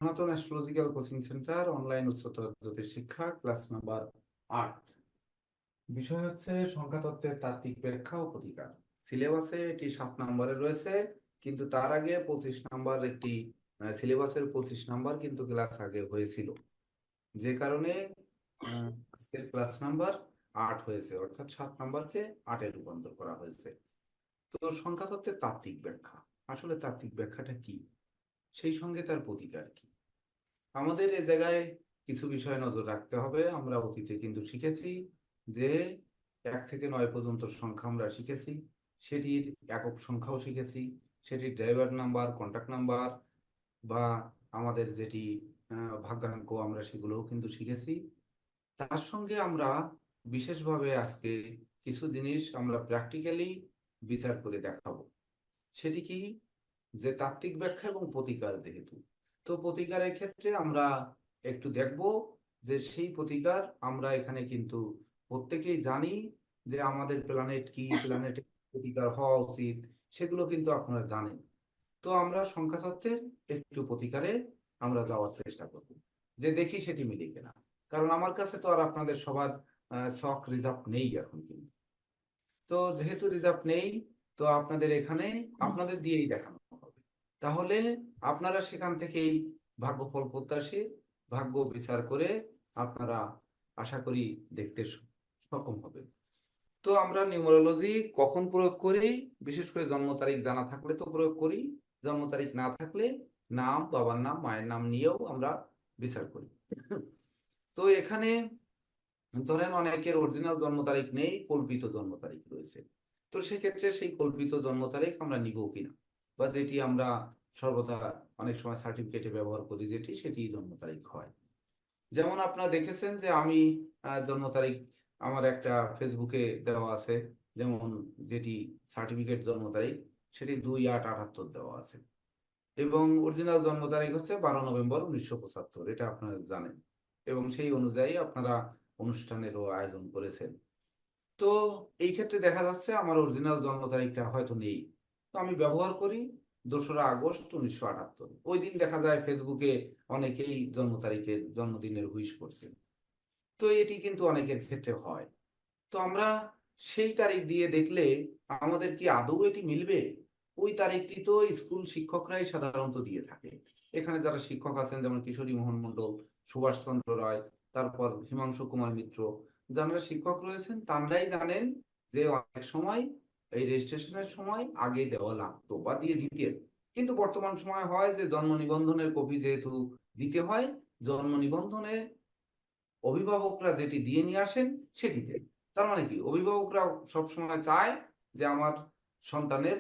সনাতন astrological coaching centre online উচ্চতর জ্যোতিষ শিক্ষা ক্লাস নাম্বার 8। বিষয় হচ্ছে সংখ্যাতত্ত্বের তাত্ত্বিক ব্যাখ্যা ও প্রতিকার। সিলেবাসে এটি 7 নম্বরে রয়েছে, কিন্তু তার আগে 25 নম্বর একটি সিলেবাসের 25 নম্বর কিন্তু ক্লাস আগে হয়েছিল, যে কারণে আজকের ক্লাস নাম্বার 8 হয়েছে, অর্থাৎ 7 নম্বরকে 8-এ রূপান্তর করা হয়েছে। তো সংখ্যাতত্ত্বের তাত্ত্বিক ব্যাখ্যা, আসলে তাত্ত্বিক ব্যাখ্যাটা কি, সেই সঙ্গে তার প্রতিকার কি, আমাদের এ জায়গায় কিছু বিষয় নজর রাখতে হবে। আমরা অতীতে কিন্তু শিখেছি যে 1 থেকে 9 পর্যন্ত সংখ্যা আমরা শিখেছি, সেটির একক সংখ্যাও শিখেছি, সেটির ড্রাইভার নাম্বার, কন্টাক্ট নাম্বার বা আমাদের যেটি ভাগ্যাঙ্ক আমরা সেগুলোও কিন্তু শিখেছি। তার সঙ্গে আমরা বিশেষভাবে আজকে কিছু জিনিস আমরা প্র্যাকটিক্যালি বিচার করে দেখাবো। সেটি কি, যে তাত্ত্বিক ব্যাখ্যা এবং প্রতিকার, যেহেতু তো প্রতিকারের ক্ষেত্রে আমরা একটু দেখব যে সেই প্রতিকার আমরা এখানে কিন্তু প্রত্যেকেই জানি যে আমাদের প্ল্যানেট কি, প্ল্যানেটের প্রতিকার হওয়া উচিত, সেগুলো কিন্তু আপনারা জানেন। তো আমরা সংখ্যাতত্ত্বের একটু প্রতিকারে আমরা যাওয়ার চেষ্টা করব, যে দেখি সেটি মিলে কিনা। কারণ আমার কাছে তো আর আপনাদের সবার শখ রিজার্ভ নেই এখন কিন্তু। তো যেহেতু রিজার্ভ নেই, তো আপনাদের এখানে আপনাদের দিয়েই দেখানো হবে। তাহলে আপনারা সেখান থেকেই ভাগ্যফল প্রত্যাশী, ভাগ্য বিচার করে আপনারা আশা করি দেখতে সক্ষম হবেন। তো আমরা নিউমারোলজি কখন প্রয়োগ করি? বিশেষ করে জন্ম তারিখ জানা থাকলে তো প্রয়োগ করি, জন্ম তারিখ না থাকলে নাম, বাবার নাম, মায়ের নাম নিয়েও আমরা বিচার করি। তো এখানে ধরেন অনেকের অরিজিনাল জন্ম তারিখ নেই, কল্পিত জন্ম তারিখ রয়েছে। তো সেক্ষেত্রে সেই কল্পিত জন্ম তারিখ আমরা নিব কিনা, বা যেটি আমরা সর্বদা অনেক সময় সার্টিফিকেটে ব্যবহার করি যেটি, সেটি জন্ম তারিখ হয়। যেমন আপনারা দেখেছেন যে আমি জন্ম তারিখ আমার একটা ফেসবুকে দেওয়া আছে, যেমন যেটি সার্টিফিকেট জন্ম তারিখ সেটি 2/8/78 দেওয়া আছে, এবং অরিজিনাল জন্ম তারিখ হচ্ছে 12 নভেম্বর 1975, এটা আপনারা জানেন। এবং সেই অনুযায়ী আপনারা অনুষ্ঠানেরও আয়োজন করেছেন। তো এই ক্ষেত্রে দেখা যাচ্ছে আমার অরিজিনাল জন্ম তারিখটা হয়তো নেই, তো আমি ব্যবহার করি 2রা আগস্ট 1978। ওই দিন দেখা যায় ফেসবুকে অনেকেই জন্ম তারিখের জন্মদিনের উইশ করছেন। তো এটি কিন্তু অনেকের ক্ষেত্রে হয়। তো আমরা সেই তারিখ দিয়ে দেখলে আমাদের কি আদৌ এটি মিলবে? ওই তারিখটি তো স্কুল শিক্ষকরাই সাধারণত দিয়ে থাকে। এখানে যারা শিক্ষক আছেন, যেমন কিশোরী মোহন মণ্ডল, সুভাষচন্দ্র রায়, তারপর হিমাংশু কুমার মিত্র, যারা শিক্ষক রয়েছেন তারাই জানেন যে অনেক সময় এই রেজিস্ট্রেশনের সময় আগে দেওয়া লাগতো বা দিয়ে দিতেন। কিন্তু বর্তমান সময় হয় যে জন্ম নিবন্ধনের কপি যেহেতু দিতে হয়, জন্ম নিবন্ধনে অভিভাবকরা যেটি দিয়ে নিয়ে আসেন সেটি দেন। তার মানে কি, অভিভাবকরা সবসময় চায় যে আমার সন্তানের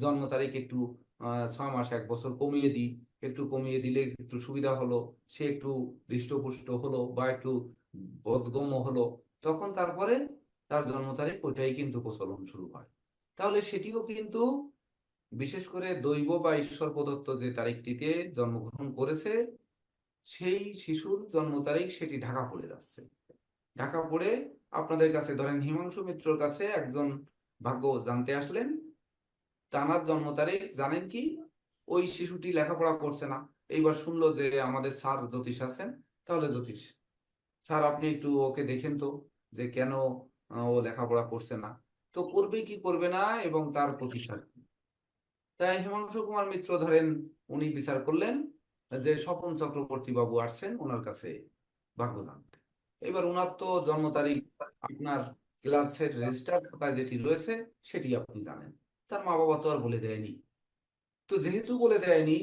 জন্ম তারিখ একটু 6 মাস 1 বছর কমিয়ে দিই, একটু কমিয়ে দিলে একটু সুবিধা হলো, সে একটু হৃষ্টপুষ্ট হলো বা একটু বোধগম্য হলো, তখন তারপরে তার জন্ম তারিখ ওইটাই কিন্তু প্রচলন শুরু হয়। তাহলে সেটিও কিন্তু বিশেষ করে দৈব বা ঈশ্বর প্রদত্ত যে তারিখটিতে জন্মগ্রহণ করেছে, সেই শিশুর জন্ম তারিখ সেটি ঢাকা পড়ে যাচ্ছে। ঢাকা পড়ে আপনাদের কাছে, ধরেন হিমাংশু মিত্রর কাছে একজন ভাগ্য জানতে আসলেন, তানার জন্ম তারিখ জানেন কি, ওই শিশুটি লেখাপড়া করছে না। এইবার শুনলো যে আমাদের স্যার জ্যোতিষ আছেন, তাহলে জ্যোতিষ স্যার আপনি একটু ওকে দেখেন তো, যে কেন ও লেখাপড়া করছে না, তো করবে কি করবে না এবং তার প্রতিকার কি। তাই হিমাংশু কুমার মিত্র ধরেন উনি বিচার করলেন যে স্বপন চক্রবর্তী বাবু আসছেন ওনার কাছে ভাগ্য জানতে। এবার ওনার তো জন্ম তারিখ আপনার ক্লাসের রেজিস্টার খাতায় যেটি রয়েছে সেটি আপনি জানেন, তার মা বাবা তো আর বলে দেয়নি। তো যেহেতু বলে দেয়নি,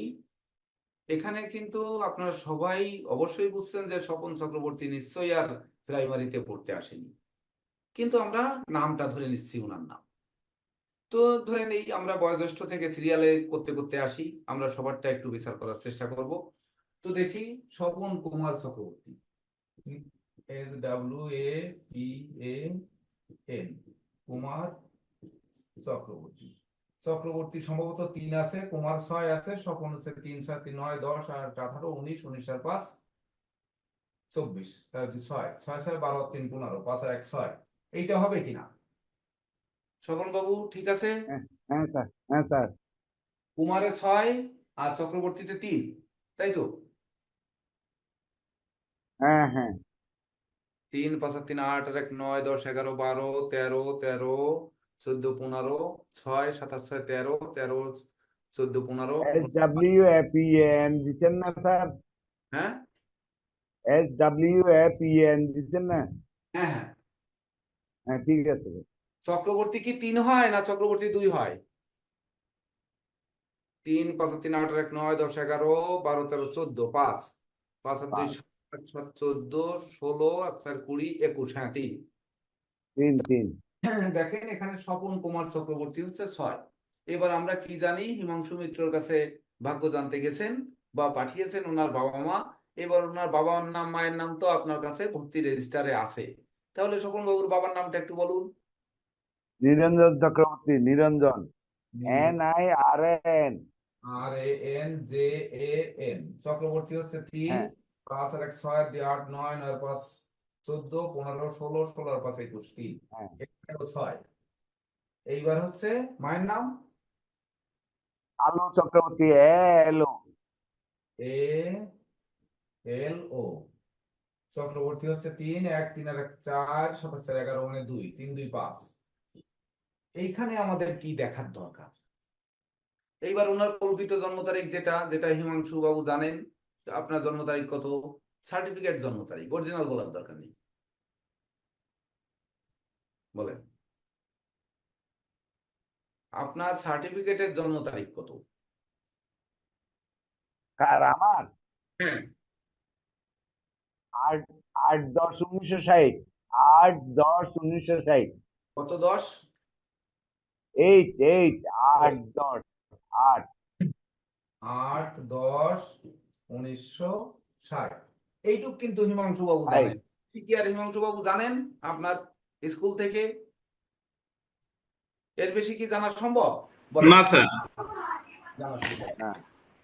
এখানে কিন্তু আপনারা সবাই অবশ্যই বুঝছেন যে স্বপন চক্রবর্তী নিশ্চয়ই আর প্রাইমারিতে পড়তে আসেনি, কিন্তু আমরা নামটা ধরে নিচ্ছি ওনার নাম। তো ধরেন এই আমরা বয়োজ্যেষ্ঠ থেকে সিরিয়ালে করতে করতে আসি, আমরা সবারটা একটু বিচার করার চেষ্টা করব। তো দেখি স্বপন কুমার চক্রবর্তী, SWAPN, কুমার চক্রবর্তী। চক্রবর্তী সম্ভবত 3 আছে, কুমার 6 আছে, স্বপন হচ্ছে 3 6 3 9 10 8 18 19 19 আর 5 24, তাহলে 6 6 6 12 3 15 5 আর 1 6। এইটা হবে কিনা স্বপন বাবু, ঠিক আছে? হ্যাঁ, হ্যাঁ স্যার, হ্যাঁ স্যার। কুমারে 6 আর চক্রবর্তীতে 3। তাই তো? হ্যাঁ হ্যাঁ। 3 5 আর 3 8 আর 1 9 10 11 12 13 13 14 15 6 7 আর 6 13 13 14 15 SWFEN দিচ্ছেন না স্যার? হ্যাঁ SWFEN দিচ্ছেন না? হ্যাঁ হ্যাঁ। হ্যাঁ ঠিক আছে। চক্রবর্তী কি 3 হয় না চক্রবর্তী 2 হয়? 3 5 আর 3 8 আর 1 9 10 11 12 13 14 5 5 আর 2 পাঁচ 7 আর 7 14 16 আর 4 20 21 হ্যাঁ 3। তিন তিন। দেখেন এখানে স্বপন কুমার চক্রবর্তী হচ্ছে 6। এবার আমরা কি জানি, হিমাংশু মিত্রর কাছে ভাগ্য জানতে গেছেন বা পাঠিয়েছেন ওনার বাবা মা। এবার ওনার বাবার নাম মায়ের নাম তো আপনার কাছে ভর্তি রেজিস্টারে আছে। তাহলে স্বপন বাবুর বাবার নামটা একটু বলুন। নিরঞ্জন চক্রবর্তী, নিরঞ্জন। নিরঞ্জন, NIRN। RANJAN। চক্রবর্তী হচ্ছে 3। হ্যাঁ 5 আর 1 6 2 8 9 9 আর 5 14 15 16 16 আর 5 21 3। হ্যাঁ। এখানে 6। এইবার হচ্ছে মায়ের নাম আলো চক্রবর্তী, এলো। ALO। চক্রবর্তী হচ্ছে 3 1 3 আর 1 4 7 4 11 মানে 2 3 2 5। এইখানে আমাদের কি দেখার দরকার? এইবার ওনার কল্পিত জন্ম তারিখ যেটা যেটা হিমাংশু বাবু জানেন। আপনার জন্ম তারিখ কত? সার্টিফিকেট জন্ম তারিখ, অরিজিনাল বলার দরকার নেই। বলেন আপনার সার্টিফিকেটের জন্ম তারিখ কত? কার, আমার? হ্যাঁ। 8-10-1960। 8-10-1960। কত 10? 8-8। 8-10। 8। 8-10-1960। এইটুক কিন্তু হিমাংশু বাবু ভাই, জানেন। ঠিক আর হিমাংশু বাবু জানেন আপনার স্কুল থেকে? এর বেশি কি জানা সম্ভব? বলেন। না স্যার। জানা সম্ভব না। না।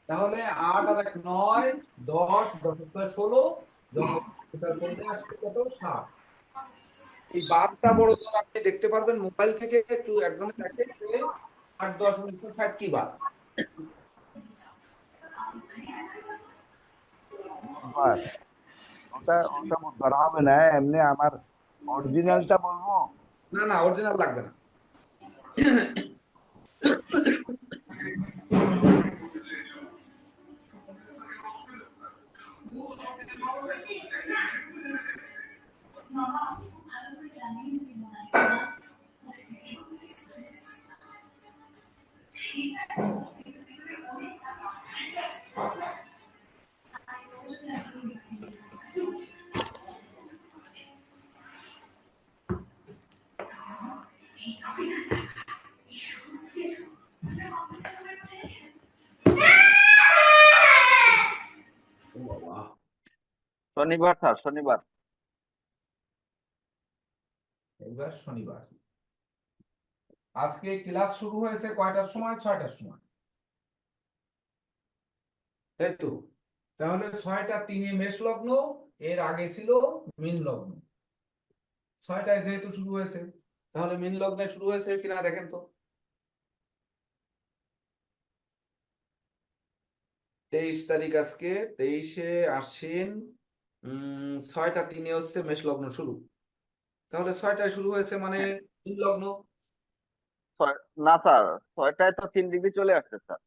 তাহলে 8 আর 1 9 10 10 আর 6 16 জন্ম করলে আসছে কত 7। এই বারটা বড় জোর আপনি দেখতে পারবেন মোবাইল থেকে, একটু একজনে দেখেন যে 8-10-1960 কি বার। বুধবার। ওটা ওটা বুধবার হবে না, এমনি আমার অরিজিনালটা বলবো। না না অরিজিনাল লাগবে না। ও বাবা। শনিবার স্যার, শনিবার। এবার শনিবার। আজকে ক্লাস শুরু হয়েছে কয়টার সময়? 6টার সময়, তাই তো? তাহলে 6টা 3-এ মেষ লগ্ন, এর আগে ছিল মীন লগ্ন। 6টায় যেহেতু শুরু হয়েছে, তাহলে মীন লগ্নে শুরু হয়েছে কিনা দেখেন তো। 23 তারিখ আজকে, 23শে আশ্বিন। 6টা 3-এ হচ্ছে মেষ লগ্ন শুরু। তাহলে 6টায় শুরু হয়েছে মানে মীন লগ্ন। না স্যার, 6টায় তো 3 ডিগ্রি চলে আসছে স্যার।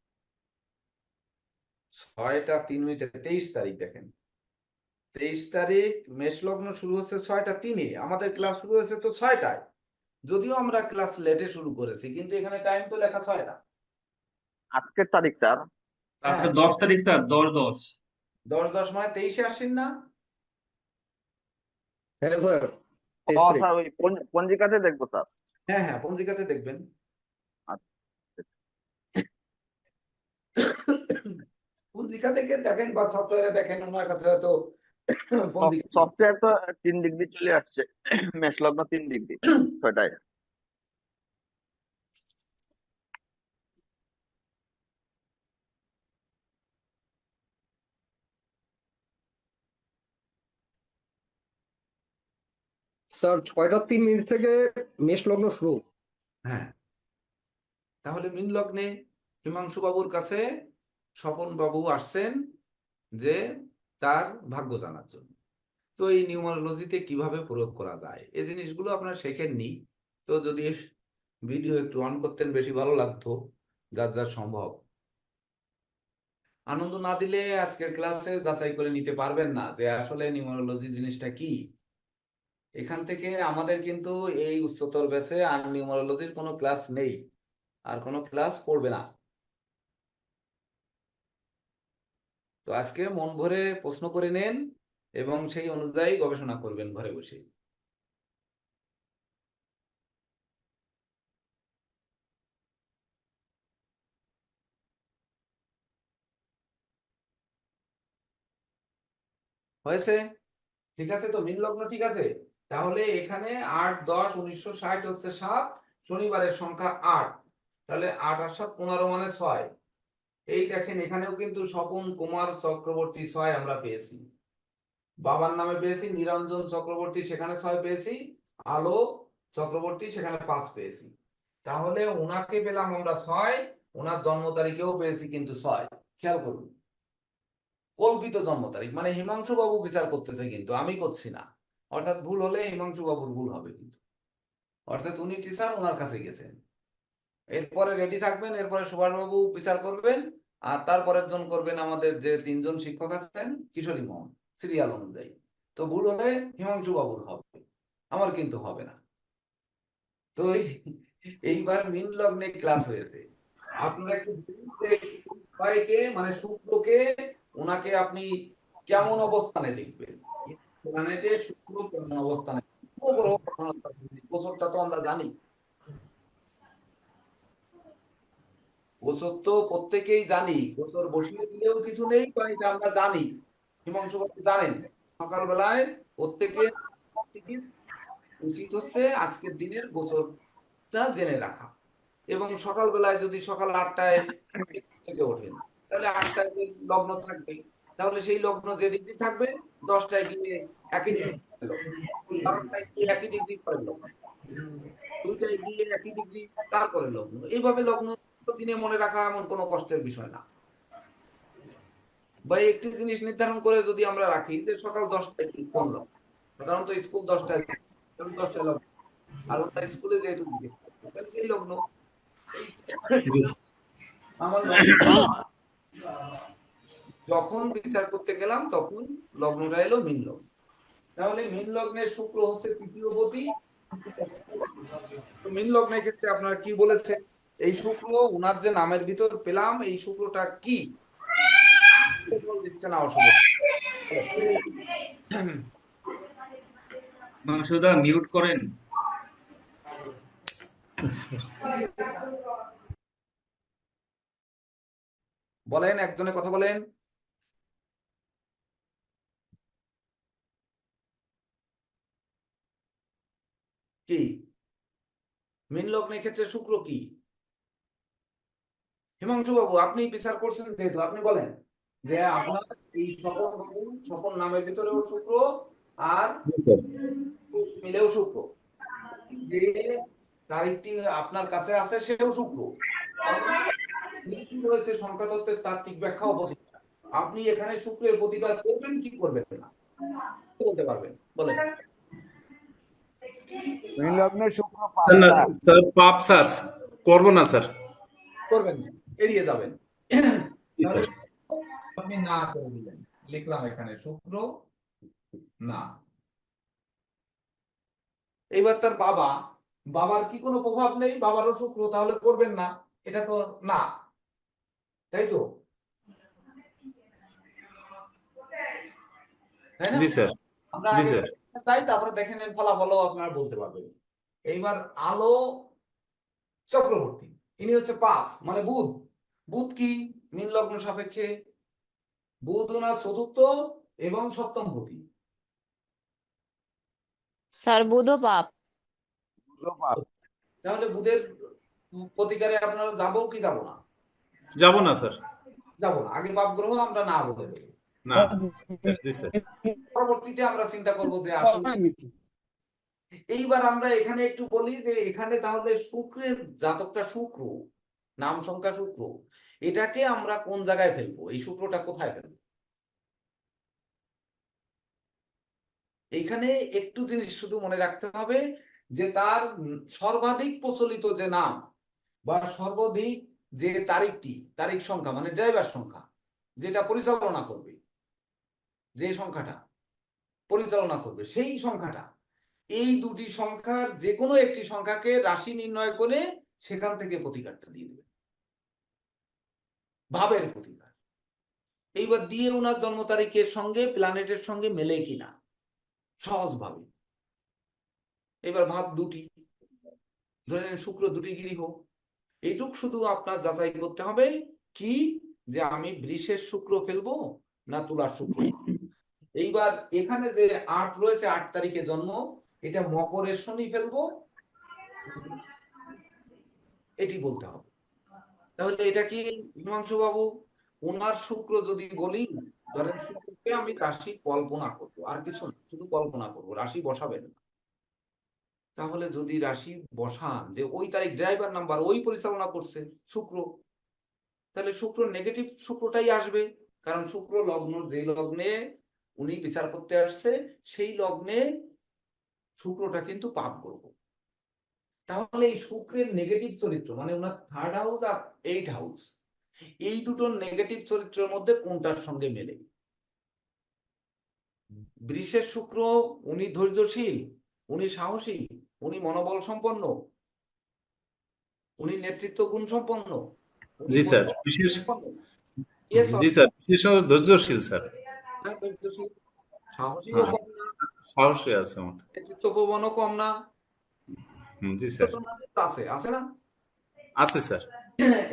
6টা 3 মিনিটে 23 তারিখ দেখেন। 23 তারিখ মেষ লগ্ন শুরু হচ্ছে 6টা 3-এ, আমাদের ক্লাস শুরু হয়েছে তো 6টায়। যদিও আমরা ক্লাস লেটে শুরু করেছি কিন্তু এখানে টাইম তো লেখা 6টা। আজকের তারিখ স্যার। হ্যাঁ আজকে 10 তারিখ স্যার, 10-10। 10-10 মানে 23-এ আসেন না? হ্যাঁ স্যার, ও 23 তারিখ। স্যার, ওই পঞ্জিকাতে দেখবো স্যার। হ্যাঁ হ্যাঁ পঞ্জিকাতে দেখবেন। আচ্ছা। পঞ্জিকা দেখে দেখেন বা সফটওয়্যারে দেখেন, ওনার কাছে হয়তো পঞ্জিকা নেই। সফটওয়্যার তো 3 ডিগ্রি চলে আসছে। মেষ লগ্ন 3 ডিগ্রি 6টায়। স্যার 6টা 3 মিনিট থেকে মেষ লগ্ন শুরু। হ্যাঁ তাহলে মীন লগ্নে হিমাংশু বাবুর কাছে স্বপন বাবু আসছেন যে তার ভাগ্য জানার জন্য। তো এই নিউমারোলজিতে কিভাবে প্রয়োগ করা যায় এই জিনিসগুলো আপনারা শেখেননি। তো যদি ভিডিও একটু অন করতেন বেশি ভালো লাগতো, যার যার সম্ভব। আনন্দ না দিলে আজকের ক্লাসে যাচাই করে নিতে পারবেন না যে আসলে নিউমারোলজি জিনিসটা কি। এখান থেকে আমাদের কিন্তু এই উচ্চতর ব্যাচে আর নিউমারোলজির কোনো ক্লাস নেই, আর কোনো ক্লাস পড়বে না। তো আজকে মন ভরে প্রশ্ন করে নেন এবং সেই অনুযায়ী গবেষণা করবেন ঘরে বসে। হয়েছে? ঠিক আছে, তো মীন লগ্ন ঠিক আছে। তাহলে এখানে 8-10-1960 হচ্ছে 7, শনিবারের সংখ্যা 8, তাহলে 8 আর 7 15 মানে 6। এই দেখেন এখানেও কিন্তু স্বপন কুমার চক্রবর্তী 6 আমরা পেয়েছি, বাবার নামে পেয়েছি নিরঞ্জন চক্রবর্তী, সেখানে 6 পেয়েছি, আলো চক্রবর্তী সেখানে 5 পেয়েছি। তাহলে ওনাকে পেলাম আমরা 6, ওনার জন্ম তারিখেও পেয়েছি কিন্তু 6। খেয়াল করুন, কল্পিত জন্ম তারিখ, মানে হিমাংশু বাবু বিচার করতেছে কিন্তু আমি করছি না। অর্থাৎ ভুল হলে হিমাংশু বাবুর ভুল হবে কিন্তু, অর্থাৎ উনি টিচার, ওনার কাছে গেছেন। এরপরে রেডি থাকবেন, এরপরে সুভাষ বাবু বিচার করবেন, আর তারপরের জন করবেন আমাদের যে 3 জন শিক্ষক আছেন কিশোরী মোহন, সিরিয়াল অনুযায়ী। তো ভুল হলে হিমাংশু বাবুর হবে, আমার কিন্তু হবে না। তো এইবার মীন লগ্নে ক্লাস হয়েছে। আপনারা একটু সবাইকে মানে শুক্রকে ওনাকে আপনি কেমন অবস্থানে দেখবেন, প্ল্যানেটে শুক্র কেমন অবস্থানে, গোচরটা তো আমরা জানি। গোচর তো প্রত্যেকেই জানি, গোচর বসিয়ে দিলেও কিছু নেই, কারণ এটা আমরা জানি। হিমাংশু বাবু জানেন সকালবেলায় প্রত্যেকে উচিত হচ্ছে আজকের দিনের গোচরটা জেনে রাখা। এবং সকালবেলায় যদি সকাল 8টায় থেকে ওঠেন তাহলে 8টায় যে লগ্ন থাকবে, তাহলে সেই লগ্ন যে ডিগ্রি থাকবে 10টায় গিয়ে একই ডিগ্রি, 12টায় গিয়ে একই ডিগ্রি পরের লগ্ন, 2টায় গিয়ে একই ডিগ্রি তারপরে লগ্ন। এইভাবে লগ্ন দিনে মনে রাখা এমন কোনো কষ্টের বিষয় না। বা একটি জিনিস নির্ধারণ করে যদি আমরা রাখি যে সকাল 10টায় কোন লগ্ন, সাধারণত স্কুল 10টায়, 10টায় লগ্ন, আর ওনার স্কুলে যেহেতু এই লগ্ন, আমার লগ্ন যখন বিচার করতে গেলাম তখন লগ্নটা এলো মীন লগ্ন। তাহলে মীন লগ্নের শুক্র হচ্ছে তৃতীয় পতি। মীন লগ্নের ক্ষেত্রে আপনারা কি বলেছেন, এই শুক্র ওনার যে নামের ভিতর পেলাম এই শুক্রটা কি দিচ্ছে না অসুবিধা। মাংসদা মিউট করেন। বলেন, একজনে কথা বলেন। কি মীন লগ্নের ক্ষেত্রে শুক্র কি? হিমাংশু বাবু আপনি বিচার করছেন যেহেতু আপনি বলেন যে আপনার এই স্বপন বাবু, স্বপন নামের ভিতরেও শুক্র আর মিলেও শুক্র, যে তারিখটি আপনার কাছে আছে সেও শুক্র, কি রয়েছে সংখ্যাতত্ত্বের তাত্ত্বিক ব্যাখ্যা ও প্রতিকার। আপনি এখানে শুক্রের প্রতিকার করবেন কি করবেন না বলতে পারবেন, বলেন। মীন লগ্নে শুক্র স্যার না, পাঁচটা। স্যার পাপ স্যার করবো না স্যার। করবেন না, এড়িয়ে যাবেন। জি তাহলে স্যার। আপনি না করে দিলেন, লিখলাম এখানে শুক্র না। এইবার তার বাবা, বাবার কি কোনো প্রভাব নেই, বাবারও শুক্র, তাহলে করবেন না, এটা তো না, তাই তো, তাই না? জি স্যার। আমরা জি আগে স্যার। তাই, তারপরে দেখে নেন ফলাফলও আপনারা বলতে পারবেন। এইবার আলো চক্রবর্তী, ইনি হচ্ছে 5 মানে বুধ। বুধ কি মীন লগ্ন সাপেক্ষে, বুধ ওনার চতুর্থ এবং সপ্তম পতি। স্যার বুধও পাপ। শুক্র পাপ। তাহলে বুধের প্রতিকারে আপনারা যাবো কি যাব না? যাবো না স্যার। যাব না, আগে পাপ গ্রহ আমরা না বলে দেবো, না স্যার। জি স্যার। পরবর্তীতে আমরা চিন্তা করবো যে আসলে। এইবার আমরা এখানে একটু বলি যে এখানে তাহলে শুক্রের জাতকটা শুক্র, নাম সংখ্যা শুক্র, এটাকে আমরা কোন জায়গায় ফেলবো, এই শুক্রটা কোথায় ফেলবো? এইখানে একটু জিনিস শুধু মনে রাখতে হবে যে তার সর্বাধিক প্রচলিত যে নাম বা সর্বাধিক যে তারিখ সংখ্যা মানে ড্রাইভার সংখ্যা যেটা পরিচালনা করবে, যে সংখ্যাটা পরিচালনা করবে সেই সংখ্যাটা, এই দুটি সংখ্যার যে কোনো একটি সংখ্যাকে রাশি নির্ণয় করে সেখান থেকে প্রতিকারটা দিয়ে দেবে, ভাবের প্রতিকার। এইবার দিয়ে ওনার জন্ম তারিখের সঙ্গে প্ল্যানেটের সঙ্গে মেলে কিনা সহজভাবে। এবার ভাব দুটি, ধরে নেন শুক্র দুটি গৃহ, এইটুক শুধু আপনার যাচাই করতে হবে কি যে আমি বৃষের শুক্র ফেলবো না তুলার শুক্র ফেলবো। এইবার এখানে যে 8 রয়েছে, 8 তারিখে জন্ম, এটা মকরের শনি ফেলবো এটি বলতে হবে। তাহলে এটা কি হিমাংশু বাবু, ওনার শুক্র যদি বলি, ধরেন শুক্রকে আমি রাশি কল্পনা করবো, আর কিছু না, শুধু কল্পনা করবো, রাশি বসাবেন না। তাহলে যদি রাশি বসান যে ওই তারিখ ড্রাইভার নাম্বার ওই পরিচালনা করছে শুক্র, তাহলে শুক্র নেগেটিভ শুক্রটাই আসবে, কারণ শুক্র লগ্ন, যে লগ্নে উনি বিচার করতে আসছে সেই লগ্নে শুক্রটা কিন্তু পাপ করব। তাহলে এই শুক্রের নেগেটিভ চরিত্র মানে ওনার 3rd হাউস আর 8th হাউস, এই দুটো নেগেটিভ চরিত্রের মধ্যে কোনটার সঙ্গে মেলে? বৃষের শুক্র উনি ধৈর্যশীল, উনি সাহসী, উনি মনোবল সম্পন্ন, উনি নেতৃত্ব গুণ সম্পন্ন, উনি জি স্যার, পরিচালনা বিশেষ সম্পন্ন। Yes or G no? Sir, বিশেষ ধৈর্যশীল স্যার, হ্যাঁ, ধৈর্যশীল, সাহসীও হ্যাঁ, কম না, সাহসী আছে আমার। নেতৃত্ব প্রবণও কম না। জি স্যার, আছে আছে না? আছে স্যার।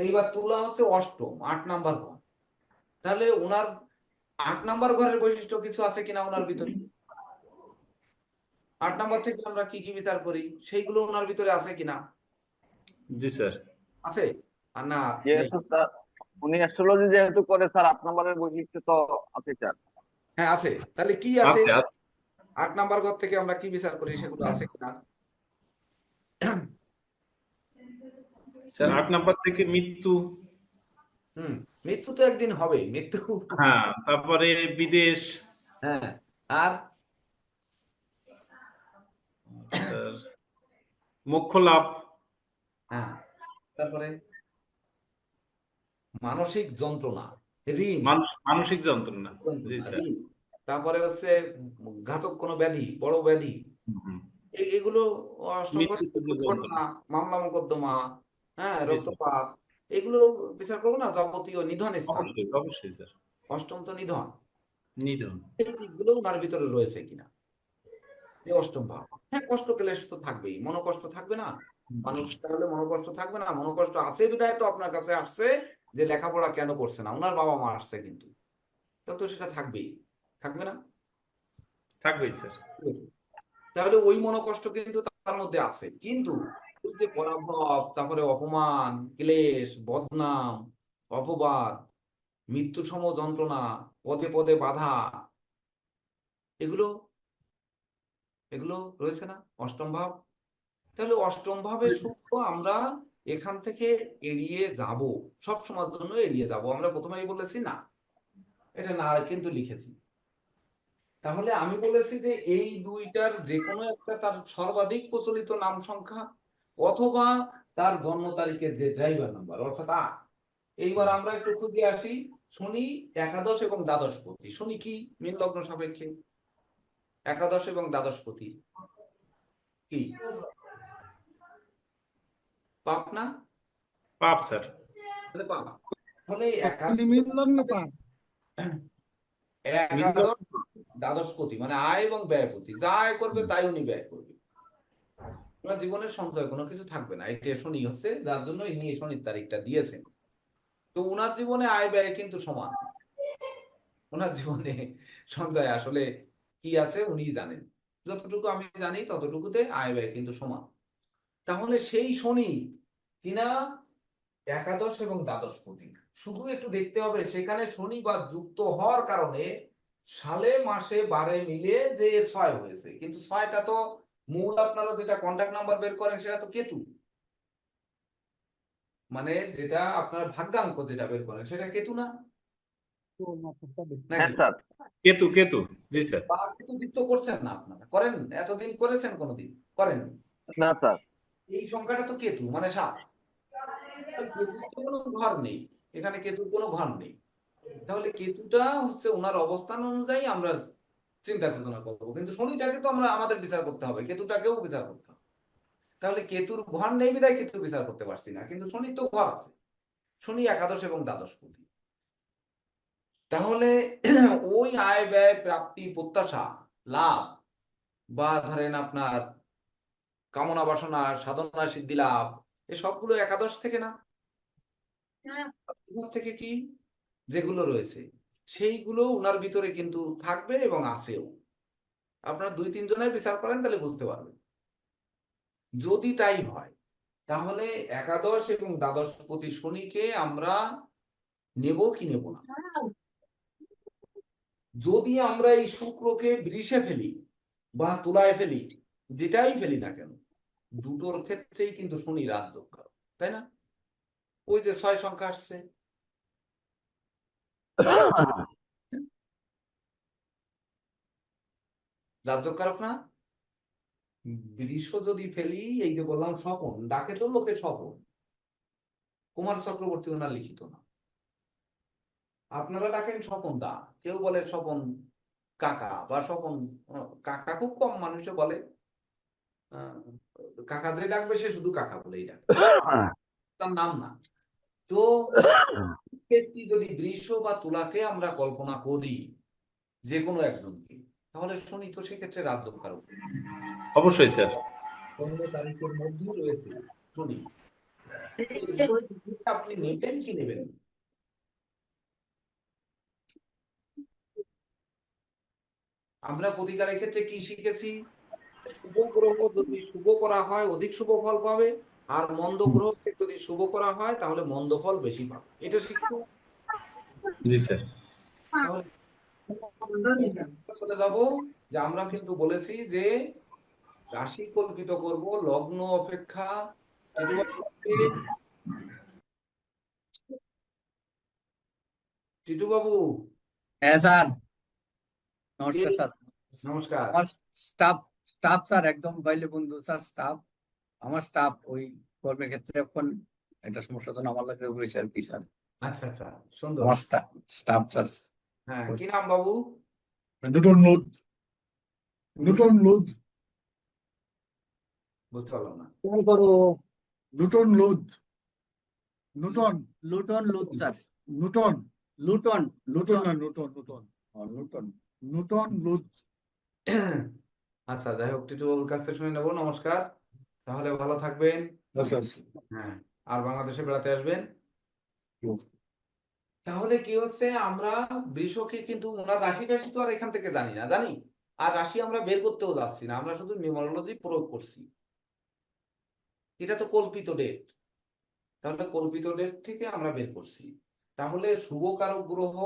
এইবার তুলা হচ্ছে অষ্টম, 8 নাম্বার ঘর। তাহলে ওনার 8 নাম্বার ঘরের বৈশিষ্ট্য কিছু আছে কিনা ওনার ভিতরে? 8 নাম্বার থেকে আমরা কি কি বিচার করি সেইগুলো ওনার ভিতরে আছে কিনা? জি স্যার, আছে আর না নেই? যেহেতু স্যার উনি অ্যাস্ট্রোলজি যেহেতু করে স্যার 8 নম্বরের বৈশিষ্ট্য তো আছে স্যার। হ্যাঁ আছে। তাহলে কি আছে আছে আছে 8 নাম্বার ঘর থেকে আমরা কি বিচার করি সেগুলো আছে কিনা? স্যার। 8 নাম্বার থেকে মৃত্যু, মৃত্যু তো একদিন হবে, মৃত্যু। হ্যাঁ, তারপরে বিদেশ, হ্যাঁ, আর স্যার মোক্ষ লাভ, হ্যাঁ, তারপরে মানসিক যন্ত্রণা, ঋণ, মানসিক যন্ত্রণা। জি স্যার। ঋণ। তারপরে হচ্ছে ঘাতক কোনো ব্যাধি, বড় ব্যাধি, হুম, এগুলো অষ্টম ঘর থেকে মৃত্যু দুর্ঘটনা, যন্ত্রণা। মামলা মোকদ্দমা, হ্যাঁ, জি স্যার, রক্তপাত, এগুলো বিচার করবো না, যাবতীয় নিধন স্থান। অবশ্যই অবশ্যই স্যার। অষ্টম তো নিধন, নিধন, এই দিকগুলো ওনার ভিতরে রয়েছে কিনা, এই অষ্টম ভাব। হ্যাঁ, কষ্ট ক্লেশ তো থাকবেই, মনোকষ্ট থাকবে না? মানুষ তাহলে মনোকষ্ট থাকবে না? মনোকষ্ট আছে বিধায় তো আপনার কাছে আসছে যে লেখাপড়া কেন করছে না, ওনার বাবা মা আসছে, কিন্তু তাহলে তো সেটা থাকবেই, থাকবে না? থাকবেই স্যার। তাহলে ওই মনোকষ্ট কিন্তু তার মধ্যে আছে, কিন্তু ওই যে পরাভব, তারপরে অপমান, ক্লেশ, বদনাম, অপবাদ, মৃত্যু সম যন্ত্রণা, পদে পদে বাধা, এগুলো এগুলো রয়েছে না অষ্টম ভাব? তাহলে অষ্টম ভাবের সূক্ষ্ম আমরা এখান থেকে এড়িয়ে যাব, সব সময়ের জন্য এড়িয়ে যাব। আমরা প্রথমেই বলেছি না, এটা না কিন্তু লিখেছি। তাহলে আমি বলেছি যে এই দুইটার যে কোনো একটা তার সর্বাধিক প্রচলিত নাম সংখ্যা অথবা তার জন্ম তারিখের যে ড্রাইভার নাম্বার অর্থাৎ 8। এইবার আমরা একটু খুঁজে আসি শনি একাদশ এবং দ্বাদশপতি। শনি কি মীন লগ্ন সাপেক্ষে একাদশ এবং দ্বাদশপতি কি পাপ না? পাপ স্যার। তাহলে পাপ। তাহলে মীন লগ্ন, একাদশ দ্বাদশপতি মানে আয় এবং ব্যয়পতি, যা আয় করবে তাই উনি ব্যয় করবে। ওনার জীবনের সঞ্চয় কোনো কিছু থাকবে না, এটা শনি হচ্ছে, যার জন্য ইনি শনির তারিখটা দিয়েছেন। তো ওনার জীবনে আয় ব্যয় কিন্তু সমান, ওনার জীবনে সঞ্চয় আসলে কি আছে উনি জানেন, যতটুকু আমি জানি ততটুকুতে আয় ব্যয় কিন্তু সমান। তাহলে সেই শনি কিনা একাদশ এবং দ্বাদশপতি, শুধু একটু দেখতে হবে সেখানে শনি বা যুক্ত হওয়ার কারণে সালে মাসে বারে মিলে যে 6 হয়েছে, কিন্তু 6টা তো মূল আপনারা যেটা কন্টাক্ট নাম্বার বের করেন সেটা তো কেতু, মানে যেটা আপনার ভাগ্যাঙ্ক যেটা বের করেন সেটা কেতু না? হ্যাঁ নাকি? স্যার। কেতু কেতু জি স্যার। বা কেতু যুক্ত করছেন না আপনারা? করেন? এতদিন করেছেন কোনোদিন? করেন? না স্যার। এই সংখ্যাটা তো কেতু মানে 7। কেতুর তো কোনো ঘর নেই, এখানে কেতুর কোনো ঘর নেই। তাহলে কেতুটা হচ্ছে ওনার অবস্থান অনুযায়ী আমরা চিন্তা চেতনা করবো, কিন্তু শনিটাকে তো আমরা আমাদের বিচার করতে হবে, কেতুটাকেও বিচার করতে হবে। তাহলে কেতুর ঘর নেই বিধায় কেতু বিচার করতে পারছি না, কিন্তু শনির তো ঘর আছে। শনি একাদশ এবং দ্বাদশপতি। তাহলে ওই আয় ব্যয় প্রাপ্তি প্রত্যাশা লাভ বা ধরেন আপনার কামনা বাসনা সাধনা সিদ্ধি লাভ, এ সবগুলো একাদশ থেকে না? এগুলো থেকে কি যেগুলো রয়েছে সেইগুলো উনার ভিতরে কিন্তু থাকবে এবং আছেও। আপনারা 2-3 জনের বিচার করেন তাহলে বুঝতে পারবেন। যদি তাই হয় তাহলে একাদশ এবং দ্বাদশপতি শনিকে আমরা নেব কি নেব না? যদি আমরা এই শুক্রকে বৃষে ফেলি বা তুলায় ফেলি, যেটাই ফেলি না কেন, দুটোর ক্ষেত্রেই কিন্তু শনি রাজযোগ কারক, তাই না? ওই যে 6 সংখ্যা আসছে, রাজযোগ কারক না? বৃষ যদি ফেলি, এই যে বললাম স্বপন, ডাকে তো লোকে স্বপন, কুমার চক্রবর্তী ওনার লিখিত না। আপনারা ডাকেন স্বপন দা, কেউ বলে স্বপন কাকা বা স্বপন কাকা, খুব কম মানুষে বলে। আহ, কাকা যে ডাকবে সে শুধু কাকা বলেই ডাকবে, তার নাম না। তো ব্যক্তি যদি বৃষ বা তুলাকে আমরা কল্পনা করি যে কোনো একজনকে, তাহলে শনি তো সেক্ষেত্রে রাজযোগ কারক। অবশ্যই স্যার। 15 তারিখের মধ্যে রয়েছে শনি। আপনি নেবেন কি নেবেন না? আমরা প্রতিকারের ক্ষেত্রে কি শিখেছি? শুভ গ্রহ যদি শুভ করা হয় অধিক শুভ ফল পাবে, আর মন্দ গ্রহকে যদি শুভ করা হয় তাহলে মন্দ ফল বেশি পাবে, এটা শিখছি। জি স্যার। তাহলে চলে যাবো যে আমরা কিন্তু বলেছি যে রাশি কল্পিত করব লগ্ন অপেক্ষা। টিটু বাবু, টিটু বাবু, হ্যাঁ স্যার, নমস্কার স্যার। নমস্কার। আমার স্টাফ স্টাফ স্যার একদম বাইলে বন্ধু স্যার, স্টাফ আমার স্টাফ ওই কর্মক্ষেত্রে এখন একটা সমস্যা তো আমার লাগে রয়েছে আর কি স্যার। আচ্ছা আচ্ছা, সুন্দর। আমার স্টাফ স্যার। হ্যাঁ, কি নাম বাবু? নিউটন লোড, নিউটন লোড, বুঝতে পারলাম না। নিউটন লোড, নিউটন, লুটন লুট স্যার, নিউটন, লুটন নিউটন লুটন না নিউটন, নিউটন, লুটন। Newton load. আচ্ছা, যাই হোক, টিটু বাবুর কাছ থেকে শুনে নেবো। নমস্কার, তাহলে ভালো থাকবেন। স্যার হ্যাঁ, আর বাংলাদেশে বেড়াতে আসবেন। তাহলে কি হচ্ছে, আমরা বৃষকে কিন্তু ওনার রাশি টাশি তো আর এখান থেকে জানি না, জানি? আর রাশি আমরা বের করতেও যাচ্ছি না, আমরা শুধু নিউমারোলজি প্রয়োগ করছি। এটা তো কল্পিত ডেট, তাহলে কল্পিত ডেট থেকে আমরা বের করছি। তাহলে শুভ কারক গ্রহ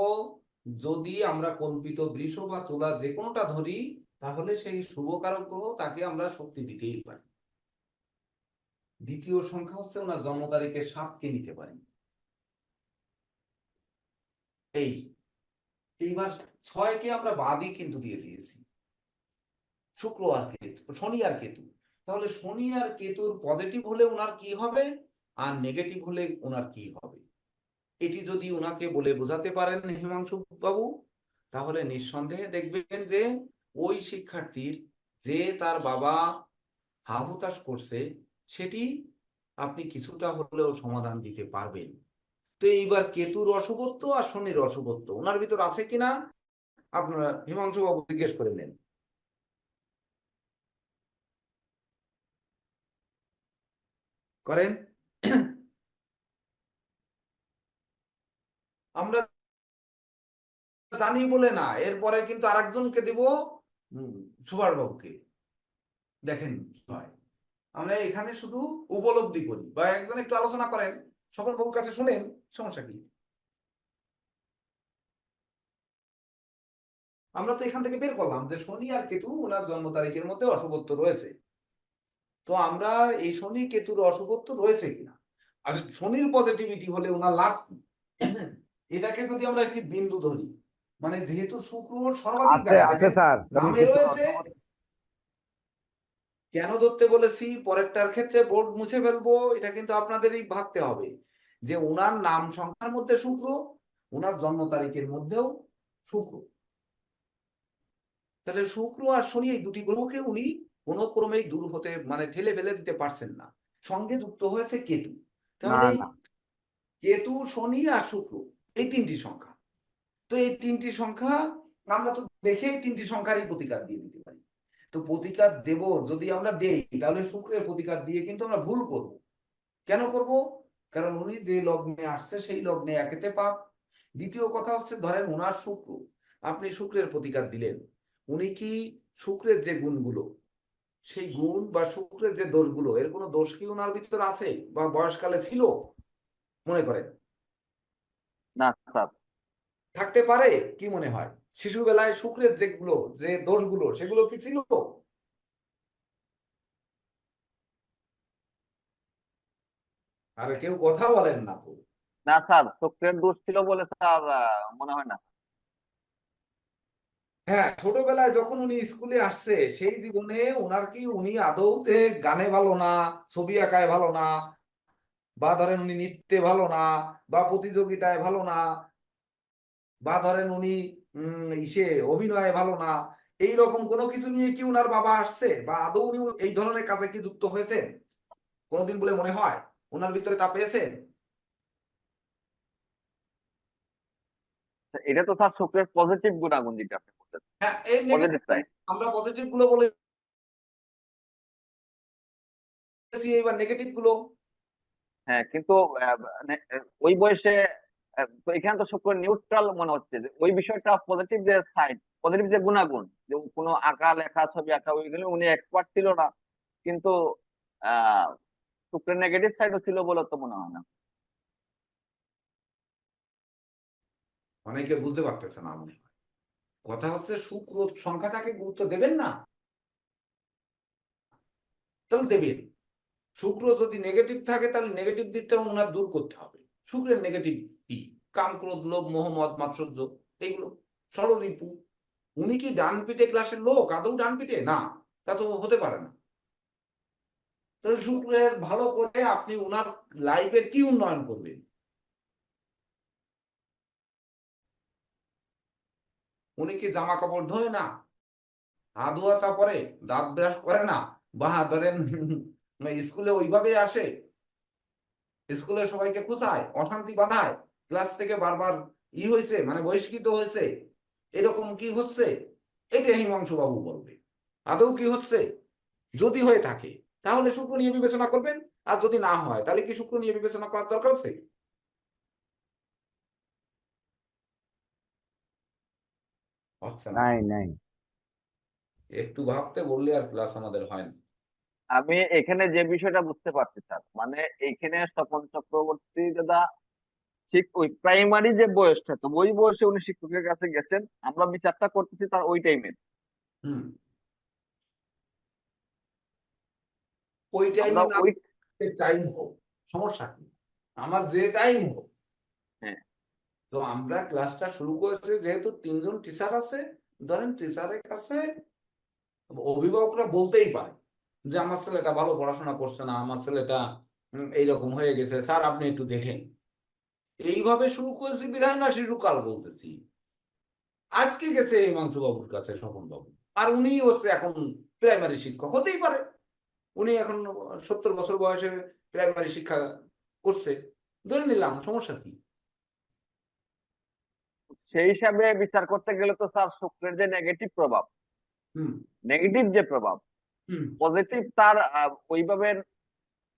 যদি আমরা কল্পিত বৃষ বা তুলা যে কোনোটা ধরি, তাহলে সেই শুভ কারক গ্রহ তাকে আমরা শক্তি দিতেই পারি। দ্বিতীয় সংখ্যা হচ্ছে ওনার জন্ম তারিখের 7কে নিতে পারি। এইবার 6কে আমরা বাদই কিন্তু দিয়ে দিয়েছি, শুক্র আর কেতু, শনি আর কেতু। তাহলে শনি আর কেতুর পজিটিভ হলে ওনার কি হবে আর নেগেটিভ হলে ওনার কি হবে, এটি যদি ওনাকে বলে বোঝাতে পারেন হিমাংশু বাবু, তাহলে নিঃসন্দেহে দেখবেন যে ওই শিক্ষার্থীর যে তার বাবা হাহুতাশ করছে সেটি আপনি কিছুটা হলেও সমাধান দিতে পারবেন। তো এইবার কেতুর অশুভত্ব আর শনির অশুভত্ব ওনার ভিতর আছে কিনা আপনারা হিমাংশু বাবু জিজ্ঞেস করে নেন। করেন? আমরা জানি বলে না, এরপরে কিন্তু আরেকজনকে দিব, সুভাষ বাবুকে। দেখেন কি হয়, আমরা এখানে শুধু উপলব্ধি করি, বা একজন একটু আলোচনা করেন, স্বপন বাবুর কাছে শুনেন, সমস্যা কি? আমরা তো এখান থেকে বের করলাম যে শনি আর কেতু ওনার জন্ম তারিখের মধ্যে অশুভত্ব রয়েছে। তো আমরা এই শনি কেতুর অশুভত্ব রয়েছে কিনা, আর শনির পজিটিভিটি হলে ওনার লাভ কি, এটাকে যদি আমরা একটি বিন্দু ধরি, মানে যেহেতু শুক্র সর্বাধিক আছে জায়গায় আছে দেখেন স্যার, আমি নামে কিন্তু রয়েছে, কেন ধরতে বলেছি পরেরটার ক্ষেত্রে বোর্ড মুছে ফেলবো, এটা কিন্তু আপনাদেরই ভাবতে হবে যে ওনার নাম সংখ্যার মধ্যে শুক্র, ওনার জন্ম তারিখের মধ্যেও শুক্র। তাহলে শুক্র আর শনি এই দুটি গ্রহকে উনি কোনো ক্রমেই দূর হতে মানে ঠেলে ফেলে দিতে পারছেন না। সঙ্গে যুক্ত হয়েছে কেতু। না তাহলে না কেতু, শনি আর শুক্র, এই তিনটি সংখ্যা। তো এই তিনটি সংখ্যা আমরা তো দেখেই তিনটি সংখ্যারই প্রতিকার দিয়ে দিতে পারি। তো প্রতিকার দেব যদি আমরা দেই, তাহলে শুক্রের প্রতিকার দিয়ে কিন্তু আমরা ভুল করব। কেন করব? কারণ উনি যে লগ্নে আসছে সেই লগ্নে একেতে পাপ। দ্বিতীয় কথা হচ্ছে ধরেন ওনার শুক্র, আপনি শুক্রের প্রতিকার দিলেন, উনি কি শুক্রের যে গুণগুলো, সেই গুণ বা শুক্রের যে দোষগুলো, এর কোনো দোষ কি ওনার ভিতরে আছে বা বয়সকালে ছিল মনে করেন? না স্যার। থাকতে পারে? কি মনে হয় শিশুবেলায় শুক্রের যেগুলো যে দোষগুলো সেগুলো কি ছিল? আর কেউ কথা বলেন না তো। না স্যার, শুক্রের দোষ ছিল বলে স্যার মনে হয় না। হ্যাঁ, ছোটবেলায় যখন উনি স্কুলে আসছে সেই জীবনে ওনার কি উনি আদৌ যে গানে ভালো না, ছবি আঁকায় ভালো না, বা ধরেন উনি নৃত্যে ভালো না, বা প্রতিযোগিতায় ভালো না, বা ধরেন উনি ইসে অভিনয়ে ভালো না, এই রকম কোনো কিছু নিয়ে কি উনার বাবা আসছে, বা আদৌ উনি এই ধরনের কাজে কি যুক্ত হয়েছেন কোনোদিন বলে মনে হয় ওনার ভিতরে তা পেয়েছেন? এটা তো স্যার শুক্রের পজিটিভ গুণাগুণ যেটা আপনি বলছেন, হ্যাঁ, এই নেগেটিভ পজিটিভ সাইড। আমরা পজিটিভ গুলো বলেছি, এবার নেগেটিভ গুলো। হ্যাঁ, কিন্তু মানে, ওই বয়সে তো এখানে তো শুক্র নিউট্রাল মনে হচ্ছে, যে ওই বিষয়টা পজিটিভ যে সাইড, পজিটিভ যে গুণাগুণ, যে কোনো আঁকা লেখা ছবি আঁকা ওইগুলো উনি এক্সপার্ট ছিল না, কিন্তু আহ শুক্রের নেগেটিভ সাইডও ছিল বলে তো মনে হয় না। অনেকে বুঝতে পারতেছে না মনে হয়। কথা হচ্ছে শুক্র সংখ্যাটাকে গুরুত্ব দেবেন না, তাহলে দেবেন। শুক্র যদি নেগেটিভ থাকে তাহলে নেগেটিভ দিকটা ওনার দূর করতে হবে। শুক্রের নেগেটিভ কি? কাম, ক্রোধ, লোভ, মোহ, মদ, মাৎসর্য, এইগুলো ষড়রিপু। উনি কি ডান পিঠে ক্লাসের লোক? আদৌ ডান পিঠে না, তা তো হতে পারে না। তাহলে শুক্রের ভালো করে আপনি ওনার লাইফের কি উন্নয়ন করবেন? উনি কি জামা কাপড় ধোয় না, আধুয়াতা পরে, দাঁত ব্রাশ করে না, বা ধরেন স্কুলে ওইভাবে আসে, স্কুলে সবাইকে কোথায় অশান্তি বাঁধায়, ক্লাস থেকে বারবার হয়েছে মানে বহিষ্কৃত হয়েছে, এরকম কি হচ্ছে? এটা হিমাংশু বাবু বলবে আদৌ কি হচ্ছে। যদি হয়ে থাকে তাহলে শুক্র নিয়ে বিবেচনা করবেন, আর যদি না হয় তাহলে কি শুক্র নিয়ে বিবেচনা করার দরকার আছে? আচ্ছা না, নাই নাই একটু ভাবতে বললে আর ক্লাস আমাদের হয় না। আমি এখানে যে বিষয়টা বুঝতে পারছি স্যার, মানে এইখানে স্বপন চক্রবর্তী দাদা ঠিক ওই প্রাইমারি যে বয়সটা, তো ওই বয়সে উনি শিক্ষকের কাছে গেছেন, আমরা বিচারটা করতেছি তার ওই টাইমে। হুম, ওই আমরা টাইমে না, ওই, টাইম হোক, সমস্যা কি, আমার যে টাইম হোক। হ্যাঁ, তো আমরা ক্লাসটা শুরু করেছি যেহেতু তিনজন টিচার আছে, ধরেন টিচারের কাছে অভিভাবকরা বলতেই পারে যে আমার ছেলেটা ভালো পড়াশোনা করছে না, আমার ছেলেটা এইরকম হয়ে গেছে, স্যার আপনি একটু দেখেন। এইভাবে শুরু করেছি বিধায় না শিশুকাল বলতেছি। আজকে গেছে হিমাংশু বাবুর কাছে স্বপন বাবু, আর উনি হচ্ছে এখন প্রাইমারি শিক্ষক, হতেই পারে উনি এখন 70 বছর বয়সে প্রাইমারি শিক্ষা করছে, ধরে নিলাম, সমস্যা কি? সেই হিসাবে বিচার করতে গেলে তো স্যার শুক্রের যে নেগেটিভ প্রভাব, হুম নেগেটিভ যে প্রভাব, হুম পজিটিভ তার ওইভাবে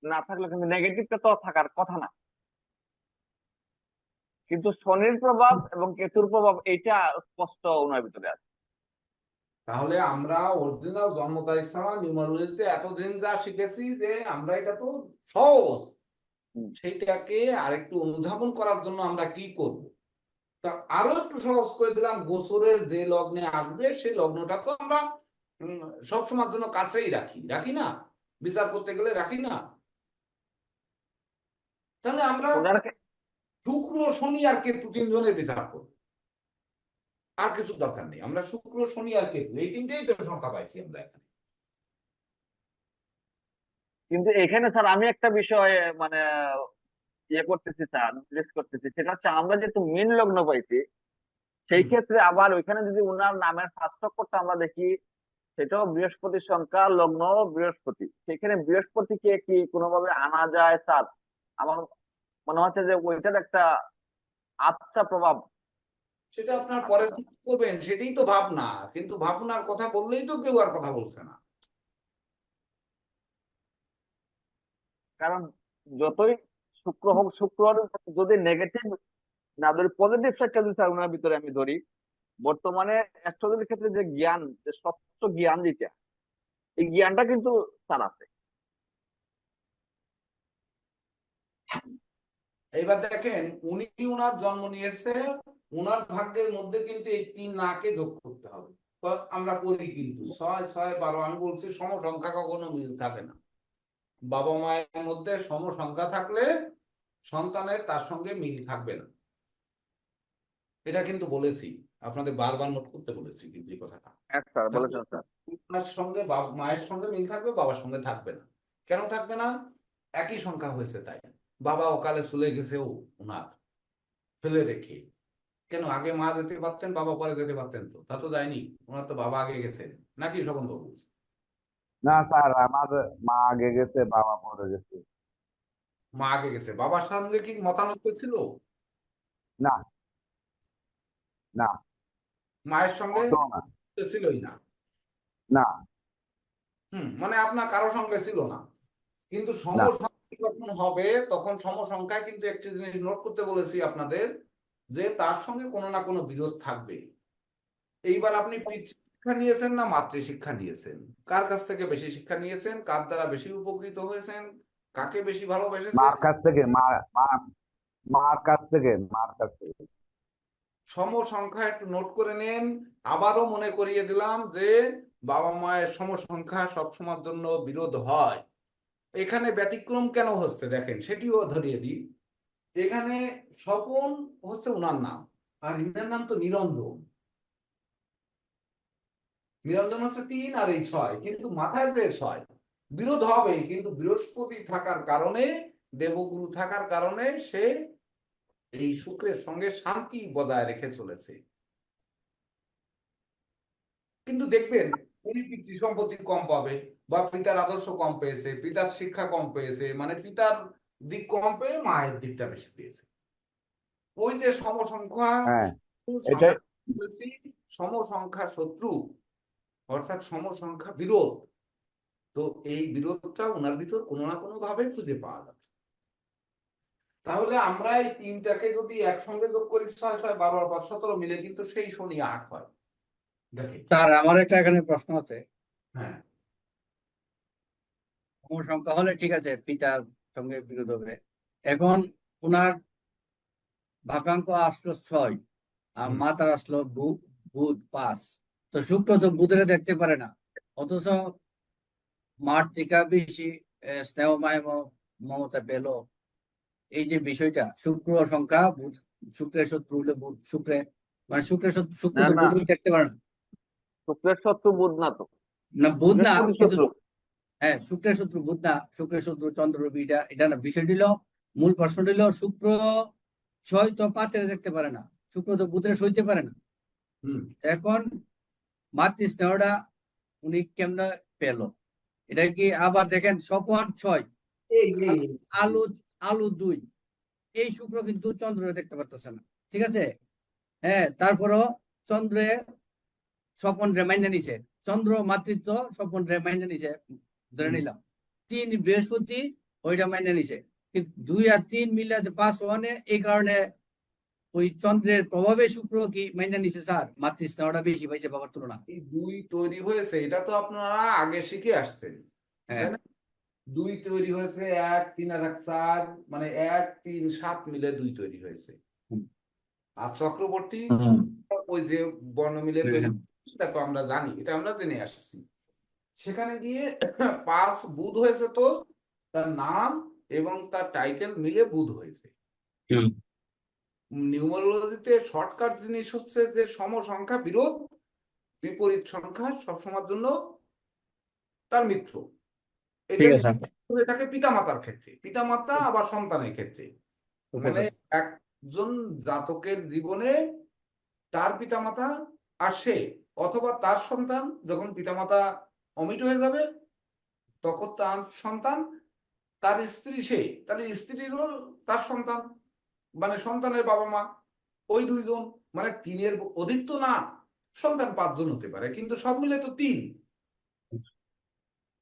না থাকলে কিন্তু নেগেটিভটা তো থাকার কথা না। কিন্তু শনির প্রভাব এবং কেতুর প্রভাব এইটা স্পষ্ট ওনার ভিতরে আছে। তাহলে আমরা অরিজিনাল জন্ম তারিখ ছাড়া নিউমারোলজিতে এতদিন যা শিখেছি যে আমরা এটা তো সহজ, হুম। সেইটাকে আরেকটু অনুধাবন করার জন্য আমরা কি করব? তা আরো একটু সহজ করে দিলাম, গোচরের যে লগ্নে আসবে সেই লগ্নটা তো আমরা সবসময়ের জন্য কাছেই রাখি, রাখি না? বিচার করতে গেলে রাখি না? তাহলে আমরা ওনার শুক্র শনি আর কেতু তিনজনের বিচার করব, আর কিছু দরকার নেই। আমরা শুক্র শনি আর কেতু এই তিনটেই তো সংখ্যা পাইছি আমরা এখানে। কিন্তু এখানে স্যার আমি একটা বিষয় মানে ইয়ে করতেছি স্যার, নোটিস করতেছি, সেটা হচ্ছে আমরা যেহেতু মীন লগ্ন পাইছি, সেই ক্ষেত্রে আবার ওইখানে যদি উনার নামের ফার্স্ট অক্ষরটা আমরা দেখি, সেটাও বৃহস্পতির সংখ্যা, লগ্ন বৃহস্পতি, সেখানে বৃহস্পতিকে কি কোনোভাবে আনা যায় স্যার? আমার মনে হচ্ছে যে ওইটার একটা আচ্ছা প্রভাব। সেটা আপনার পরে কি করবেন সেটাই তো ভাবনা, কিন্তু ভাবনার কথা বললেই তো কেউ আর কথা বলছে না। কারণ যতই শুক্র হোক, শুক্র যদি নেগেটিভ না ধরি, পজিটিভ সাইডটা যদি স্যার ওনার ভিতরে আমি ধরি, বর্তমানে অ্যাস্ট্রোলজির ক্ষেত্রে যে জ্ঞান, যে স্বচ্ছ জ্ঞান যেটা, এই জ্ঞানটা কিন্তু স্যার আছে। এইবার দেখেন উনি উনার জন্ম নিয়েছে, উনার ভাগ্যের মধ্যে কিন্তু এই 3 নাকে যোগ করতে হবে। তো আমরা করি কিন্তু 6 6 12, আমি বলছি সমসংখ্যা কখনো মিল থাকে না। বাবা মায়ের মধ্যে সমসংখ্যা থাকলে সন্তানের তার সঙ্গে মিল থাকবে না, এটা কিন্তু বলেছি, আপনাদের বারবার নোট করতে বলেছি কিন্তু এই কথাটা। হ্যাঁ স্যার, বলেছেন স্যার। আপনার সঙ্গে মায়ের সঙ্গে মিল থাকবে, বাবার সঙ্গে থাকবে না। কেন থাকবে না? একই সংখ্যা হয়েছে তাই। বাবা অকালে চলে গেছে ও ওনার ফেলে রেখে। কেন আগে মা যেতে পারতেন, বাবা পরে যেতে পারতেন? তো তা তো যায়নি, ওনার তো বাবা আগে গেছে নাকি স্বপন বাবু? না স্যার, আমার মা আগে গেছে, বাবা পরে গেছে। মা আগে গেছে, বাবার সঙ্গে কি মতানৈক্য ছিল? না, না, মায়ের সঙ্গে মোটেও না। তো ছিলই না। না, মানে আপনার কারো সঙ্গে ছিল না। কিন্তু না। সমসংখ্যা যখন হবে তখন সমসংখ্যায় কিন্তু একটি জিনিস নোট করতে বলেছি আপনাদের, যে তার সঙ্গে কোনো না কোনো বিরোধ থাকবে। এইবার আপনি শিক্ষা নিয়েছেন না মাতৃশিক্ষা নিয়েছেন? কার কাছ থেকে বেশি শিক্ষা নিয়েছেন? কার দ্বারা বেশি উপকৃত হয়েছেন? কাকে বেশি ভালোবেসেছেন? মার কাছ থেকে, মার কাছ থেকে, মার কাছ থেকে। সমসংখ্যা একটু নোট করে নেন। আবারও মনে করিয়ে দিলাম যে বাবা মায়ের সমসংখ্যা সবসময়ের জন্য বিরোধ হয়। এখানে ব্যতিক্রম কেন হচ্ছে দেখেন, সেটিও ধরিয়ে দিই। এখানে স্বপন হচ্ছে ওনার নাম, আর ইনার নাম তো নিরঞ্জন। নিরঞ্জন হচ্ছে 3 আর এই 6, কিন্তু মাথায় যে 6, বিরোধ হবে, কিন্তু বৃহস্পতি থাকার কারণে, দেবগুরু থাকার কারণে সে এই শুক্রের সঙ্গে শান্তি বজায় রেখে চলেছে। কিন্তু দেখবেন উনি পিতৃ সম্পত্তি কম পাবে, বা পিতার আদর্শ কম পেয়েছে, পিতার শিক্ষা কম পেয়েছে, মানে পিতার দিক কম পেয়ে মায়ের দিকটা বেশি পেয়েছে। ওই যে সমসংখ্যা, হ্যাঁ, এটাই। সমসংখ্যা শত্রু, অর্থাৎ সমসংখ্যা বিরোধ। তো এই বিরোধটা ওনার ভিতর কোনো না কোনো ভাবে খুঁজে পাওয়া যাবে। তাহলে আমরা এই 3টাকে যদি একসঙ্গে যোগ করি, 6 6 12 আর 5 17 মিলে কিন্তু সেই শনি 8 হয়। দেখেন। স্যার আমার একটা এখানে প্রশ্ন আছে। হ্যাঁ, সংখ্যা হলে ঠিক আছে, পিতার সঙ্গে বিরোধ হবে। এখন ওনার ভাগাঙ্ক আসলো 6, আর মাতার আসলো বুধ 5। তো শুক্র তো বুধের দেখতে পারে না, অথচ মার থেকে বেশি স্নেহ মায় মমতা পেল। এই যে বিষয়টা, শুক্র সংখ্যা বুধ, শুক্রের শত্রু হলে বুধ, মানে শুক্র না তো না, বুধের দেখতে পারে না। শুক্রের শত্রু বুধ না তো, না বুধ না, বৃহস্পতি কিন্তু শত্রু। হ্যাঁ শুক্রের শত্রু বুধ না, শুক্রের শত্রু চন্দ্র রবি, এটা এটা না। বিষয় দিল, মূল প্রশ্ন দিল শুক্র 6 তো 5 দেখতে পারে না, শুক্র তো বুধের সইতে পারে না। এখন মাতৃ স্নেহটা উনি কেমনে পেল? এটা কি আবার দেখেন, স্বপন 6, আলু আলু 2, এই শুক্র কিন্তু চন্দ্র দেখতে পারতেছে না, ঠিক আছে? হ্যাঁ, তারপরও চন্দ্রে স্বপন রে মাইনে নিছে, চন্দ্র মাতৃত্ব স্বপন রে মাইনে নিছে, ধরে নিলাম। 3 বৃহস্পতি ওইটা মাইনে নিছে, কিন্তু 2 আর 3 মিলে 5 ওয়ানে, এই কারণে ওই চন্দ্রের প্রভাবে শুক্র কি মাইনে নিছে স্যার, মাতৃ স্নেহটা বেশি পাইছে বাবার তুলনা। এই 2 তৈরি হয়েছে, এটা তো আপনারা আগে শিখে আসছেন, হ্যাঁ, তাই না? 2 তৈরি হয়েছে, 1 3 আর 1 4, মানে 1 3 7 মিলে 2 তৈরি হয়েছে। আর চক্রবর্তী ওই যে বর্ণ মিলে তৈরি, সেটা তো আমরা জানি, এটা আমরা জেনে আসছি। সেখানে গিয়ে 5 বুধ হয়েছে, তো তার নাম এবং তার টাইটেল মিলে বুধ হয়েছে। নিউমারোলজিতে শর্টকাট জিনিস হচ্ছে যে সমসংখ্যা বিরোধ বিপরীত সংখ্যা সবসময়ের জন্য তার মিত্র। এটা ঠিক আছে বিশেষ স্যার। করে থাকে পিতামাতার ক্ষেত্রে, পিতামাতা আবার সন্তানের ক্ষেত্রে। ওকে মানে স্যার। একজন জাতকের জীবনে তার পিতামাতা আর সে অথবা তার সন্তান যখন পিতামাতা অমিট হয়ে যাবে তখন তার সন্তান, তার স্ত্রী সে, তাহলে স্ত্রীরও তার সন্তান, মানে সন্তানের বাবা মা ওই দুইজন, মানে তিনের অধিক তো না, সন্তান 5 জন হতে পারে কিন্তু সব মিলে তো 3।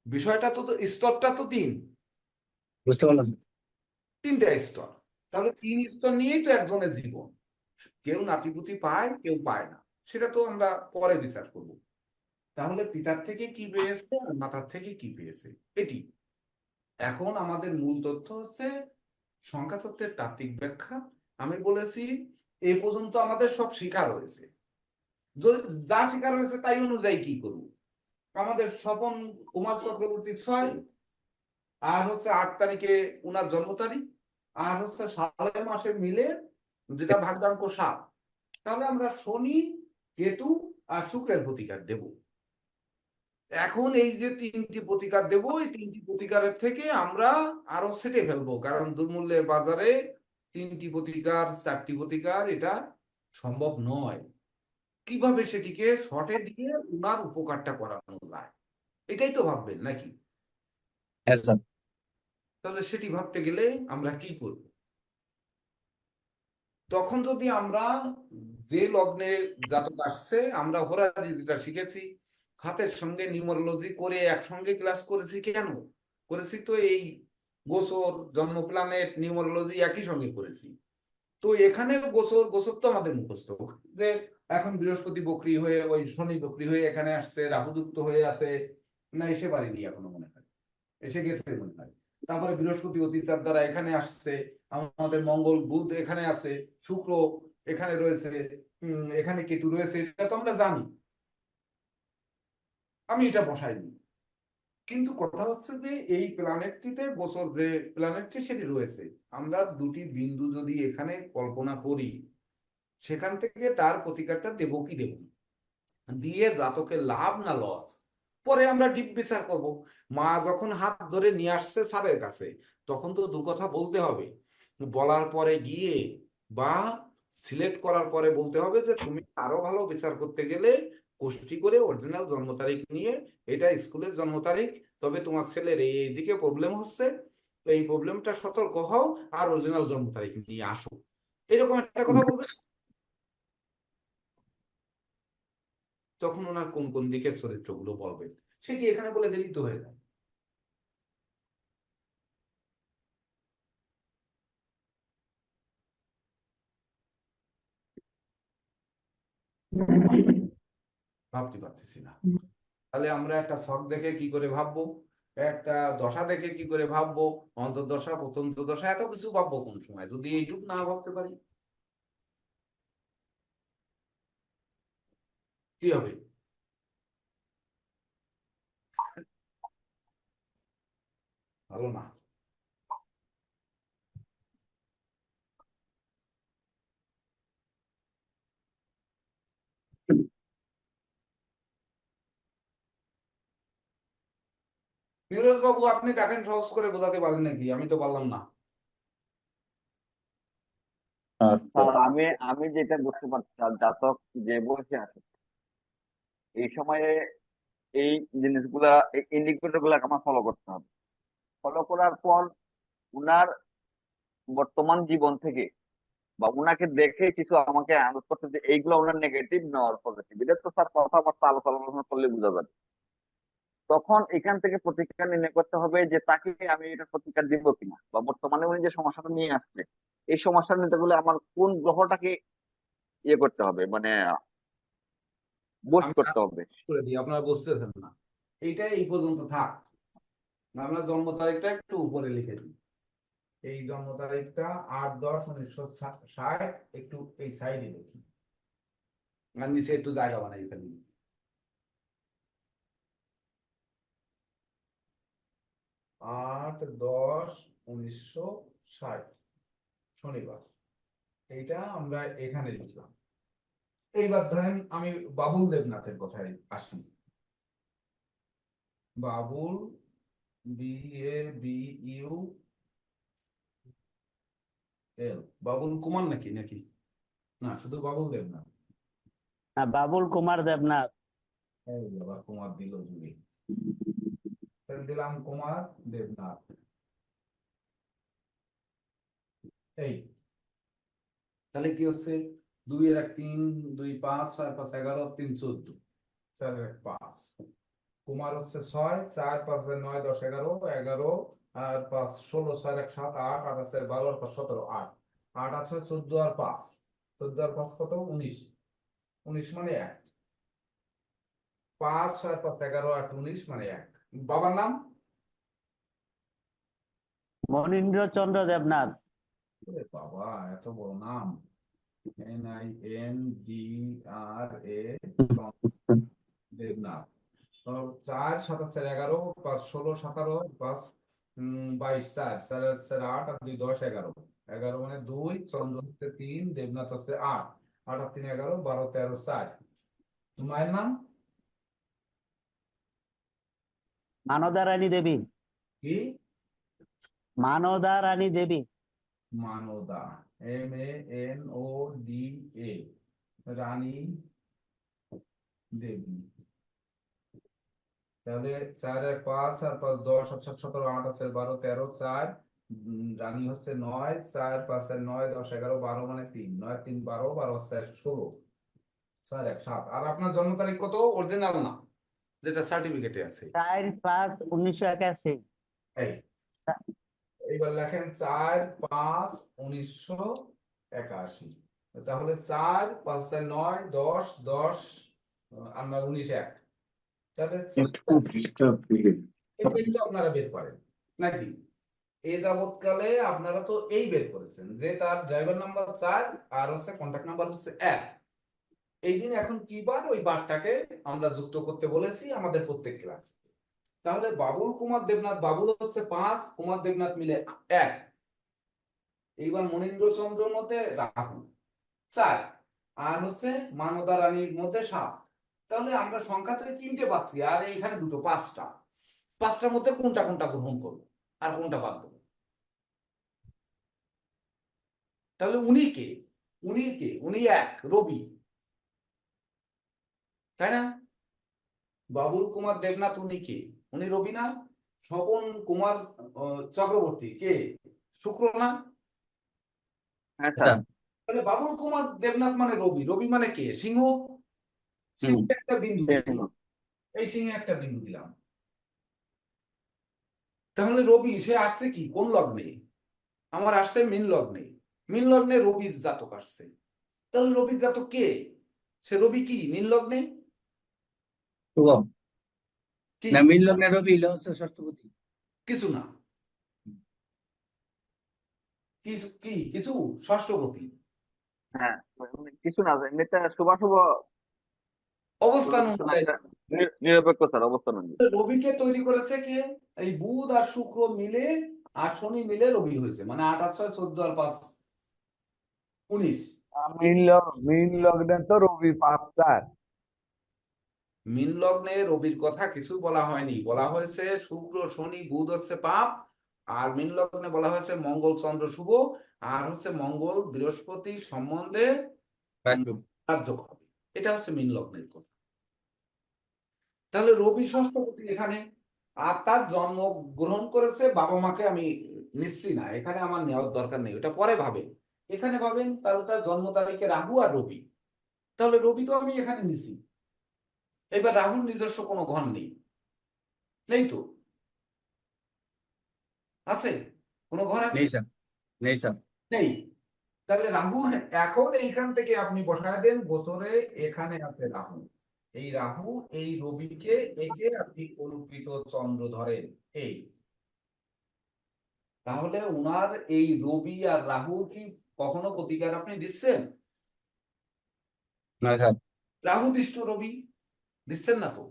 বিষয়টা তো স্তরটা তো 3, বুঝতে পারলাম। 3টা স্তর। তাহলে 3 স্তর নিয়েই তো একজনের জীবন। কেউ নাতিপুতি পায়, কেউ পায় না, সেটা তো আমরা পরে বিচার করব। তাহলে পিতার থেকে কি পেয়েছে আর মাতার থেকে কি পেয়েছে এটি। এখন আমাদের মূল তথ্য হচ্ছে সংখ্যা তত্ত্বের তাত্ত্বিক ব্যাখ্যা। আমি বলেছি এই পর্যন্ত আমাদের সব শিখা রয়েছে, যা শিখা রয়েছে তাই অনুযায়ী কি করব। আমাদের স্বপন কুমার চক্রবর্তী 6, আর হচ্ছে 8 তারিখে উনার জন্ম তারিখ, আর হচ্ছে সালে মাসে মিলে যেটা ভাগ্যাঙ্ক 7। তাহলে আমরা শনি, কেতু আর শুক্রের প্রতিকার দেব। এখন এই যে 3টি প্রতিকার দেব, এই 3টি প্রতিকারের থেকে আমরা আরো সেটে ফেলবো, কারণ দুর্মূল্যের বাজারে 3টি প্রতিকার 4টি প্রতিকার এটা সম্ভব নয়। কিভাবে সেটিকে শর্টে দিয়ে উনার উপকারটা করানো যায় এটাই তো ভাববেন নাকি? হ্যাঁ স্যার। তাহলে সেটি ভাবতে গেলে আমরা কি করব? তখন যদি আমরা যে লগ্নে জাতক আসছে, আমরা হোরাদি যেটা শিখেছি হাতের সঙ্গে নিউমারোলজি করে একসঙ্গে ক্লাস করেছি। কেন করেছি? তো এই গোচর, জন্ম প্ল্যানেট, নিউমারোলজি একই সঙ্গে করেছি। তো এখানে গোচর গোচর তো আমাদের মুখস্থ, যে এখন বৃহস্পতি বক্রী হয়ে ওই শনি বক্রী হয়ে এখানে আসছে, রাহু যুক্ত হয়ে আছে, না এসে পারেনি এখনো মনে হয়, এসে গেছে মনে হয়। তারপরে বৃহস্পতি অতিচার দ্বারা এখানে আসছে, আমাদের মঙ্গল বুধ এখানে আছে, শুক্র এখানে রয়েছে, এখানে কেতু রয়েছে, এটা তো আমরা জানি, আমি এটা বসাইনি। কিন্তু কথা হচ্ছে যে এই প্ল্যানেটটিতে গোচর যে প্ল্যানেটটি সেটি রয়েছে, আমরা 2টি বিন্দু যদি এখানে কল্পনা করি, সেখান থেকে তার প্রতিকারটা দেব কি দেব না, দিয়ে জাতকের লাভ না লস পরে আমরা ডিপ বিচার করব। মা যখন হাত ধরে নিয়ে আসছে স্যারের কাছে, তখন তো 2 কথা বলতে হবে। বলার পরে গিয়ে বা সিলেক্ট করার পরে বলতে হবে যে তুমি আরো ভালো বিচার করতে গেলে কোষ্ঠী করে অরিজিনাল জন্ম তারিখ নিয়ে, এটা স্কুলের জন্ম তারিখ, তবে তোমার ছেলের এই দিকে প্রবলেম হচ্ছে, এই প্রবলেমটা সতর্ক হও আর অরিজিনাল জন্ম তারিখ নিয়ে আসো, এরকম একটা কথা বলবে। তখন ওনার কোন কোন দিকের চরিত্রগুলো বলবেন সেটি এখানে বলে দিলেই তো হয়ে যায়। ভাবতে পারতেছি না। তাহলে আমরা একটা ছক দেখে কি করে ভাববো, একটা দশা দেখে কি করে ভাববো, অন্তর্দশা প্রত্যন্ত দশা এত কিছু ভাববো কোন সময় যদি এইটুকু না ভাবতে পারি? কি হবে? ভালো না। ফিরোজ বাবু আপনি দেখেন সহজ করে বোঝাতে পারেন নাকি, আমি তো পারলাম না। স্যার আমি আমি যেটা বুঝতে পারছি, আর জাতক যে বয়সে আছে এই সময়ে এই জিনিসগুলা, ইন্ডিকেটর গুলা আমার ফলো করতে হবে। ফলো করার পর উনার বর্তমান জীবন থেকে বা উনাকে দেখে কিছু আমাকে আন্দাজ করতে যে এইগুলো ওনার নেগেটিভ না আর পজিটিভ, এটা তো স্যার কথাবার্তা আলোচনা করলে বোঝা যাবে। তখন এখান থেকে প্রতিকার নির্ণয় করতে হবে যে তাকে আমি এটা প্রতিকার দিব কিনা, বা বর্তমানে উনি যে সমস্যাটা নিয়ে আসছে এই সমস্যা নিতে গেলে আমার কোন গ্রহটাকে ইয়ে করতে হবে, মানে বুস্ট আমি করতে আজ হবে। করে দিই, আপনারা বুঝতেছেন না, এইটা এই পর্যন্ত থাক। আমরা জন্ম তারিখটা একটু উপরে লিখে দিই। এই জন্ম তারিখটা 8-10-1960, একটু এই সাইডে লিখি আর নিচে একটু জায়গা বানাই ফেলি। 8-10-1960 শনিবার, এইটা আমরা এখানে লিখলাম। এইবার ধরেন আমি বাবুল দেবনাথের কথায় আসি। বাবুল, BABUL, বাবুল কুমার নাকি নাকি না, শুধু বাবুল দেবনাথ। বাবুল কুমার দেবনাথ। এই বাবা কুমার দিল জুড়ে, তাহলে দিলাম কুমার দেবনাথ। এই তাহলে কি হচ্ছে, 2 এর 1 3, 2 5, 6 5 11, 3 14, 4 এর 1 5। কুমার হচ্ছে 6, 4 5 এর 9 10 11, 11 আর 5 16, 6 এর 1 7 8, 8 আছে 12 আর 5 17, 8 8 আছে 14 আর 5, 14 আর 5 কত, 19, 19 মানে 1, 5 আর 5 11 আর 19 মানে 1। বাবার নাম মনীন্দ্রচন্দ্র দেবনাথ। ওরে বাবা, এত বড় নাম, NINDRA দেবনাথ। 4 7 4 11, 5 16 17, 5 22, 4 4 4 8 আর 2 10 11, 11 মানে 2, চন্দ্র হচ্ছে 3, দেবনাথ হচ্ছে 8, 8 আর 3 11, 12 13 4। মায়ের নাম মানদা রানী দেবী। কি? মানদা রানী দেবী। মানদা, MANODA, রানী দেবী। তাহলে 4 এর 5 আর 5 10 আর 7 17 8 আছে 12 13 4, রানী হচ্ছে 9, 4 5 এর 9 10 11 12 মানে 3, 9 3 12, 12 4 16, 4 1 7। আর আপনার জন্ম তারিখ কত, অরিজিনাল না যেটা সার্টিফিকেটে আছে? 4-5-1981। এই এইবার লেখেন 4 5 1981। তাহলে 4 5 এর 9 10 10 আর 9 19 1। তাহলে এটা আপনারা বের করেন নাকি? এই যাবৎকালে আপনারা তো এই বের করেছেন যে তার ড্রাইভার নাম্বার 4 আর হচ্ছে কন্ট্যাক্ট নাম্বার হচ্ছে 1। এই দিন এখন কি বার, ওই বারটাকে আমরা যুক্ত করতে বলেছি আমাদের প্রত্যেক ক্লাস। তাহলে বাবুল কুমার দেবনাথ, বাবুল হচ্ছে 5, কুমার দেবনাথ মিলে 1। এইবার মনীন্দ্রচন্দ্রের মধ্যে রাহু 4 আর হচ্ছে মানদা রানীর মধ্যে 7। তাহলে আমরা সংখ্যা থেকে 3টে পাচ্ছি আর এইখানে দুটো, 5টা। 5টার মধ্যে কোনটা কোনটা গ্রহণ করবো আর কোনটা বাদ দেবো? তাহলে উনি কে? উনি 1 রবি, তাই না? বাবুল কুমার দেবনাথ উনি কে? উনি রবি না? স্বপন কুমার চক্রবর্তী কে? শুক্র না? হ্যাঁ আচ্ছা স্যার। তাহলে বাবুল কুমার দেবনাথ মানে রবি, রবি মানে কে? সিংহ। সিংহে একটা বিন্দু, এই সিংহে একটা বিন্দু দিলাম। তাহলে রবি সে আসছে কি কোন লগ্নে? আমার আসছে মীন লগ্নে। মীন লগ্নে রবির জাতক আসছে। তাহলে রবির জাতক কে? সে রবি কি মীন লগ্নে? শুভ কি? না, মীন লগ্নে রবি হলো হচ্ছে ষষ্ঠপতি। কিছু না, কিছু ষষ্ঠপতি হ্যাঁ, কিছু না, এমনিতে শুভাশুভ অবস্থান অনুযায়ী। নিরপেক্ষ স্যার, অবস্থান অনুযায়ী। রবিকে তৈরি করেছে কে? এই বুধ আর শুক্র মিলে আর শনি মিলে রবি হয়েছে, মানে 8 আর 6 14 আর 5 19। মীন লগ্নে তো রবি 5-4। মীন লগ্নে রবির কথা কিছু বলা হয়নি, বলা হয়েছে শুক্র শনি বুধ হচ্ছে পাপ, আর মীন লগ্নে বলা হয়েছে মঙ্গল চন্দ্র শুভ, আর হচ্ছে মঙ্গল বৃহস্পতি সম্বন্ধে রাজ্যক হবে। এটা হচ্ছে মীন লগ্নের কথা। তাহলে রবি ষষ্ঠপতি এখানে, আর তার জন্ম গ্রহণ করেছে বাবা মাকে আমি নিচ্ছি না, এখানে আমার নেওয়ার দরকার নেই, ওটা পরে ভাবেন। এখানে ভাবেন তাহলে তার জন্ম তারিখে রাহু আর রবি, তাহলে রবি তো আমি এখানে নিছি। এবার রাহুর নিজস্ব কোনো ঘর নেই, নেই তো? আছে কোনো ঘর আছে? নেই স্যার, নেই স্যার। নেই। তাহলে রাহু এখন এইখান থেকে আপনি বসায় দেন বছরে, এখানে আছে রাহু। এই রাহু এই রবিকে একে আপনি কল্পিত চন্দ্র ধরেন এই, তাহলে উনার এই রবি আর রাহু কি কখনো প্রতিকার আপনি দিচ্ছেন? না স্যার, রাহু দৃষ্ট রবি দিচ্ছেন না তো?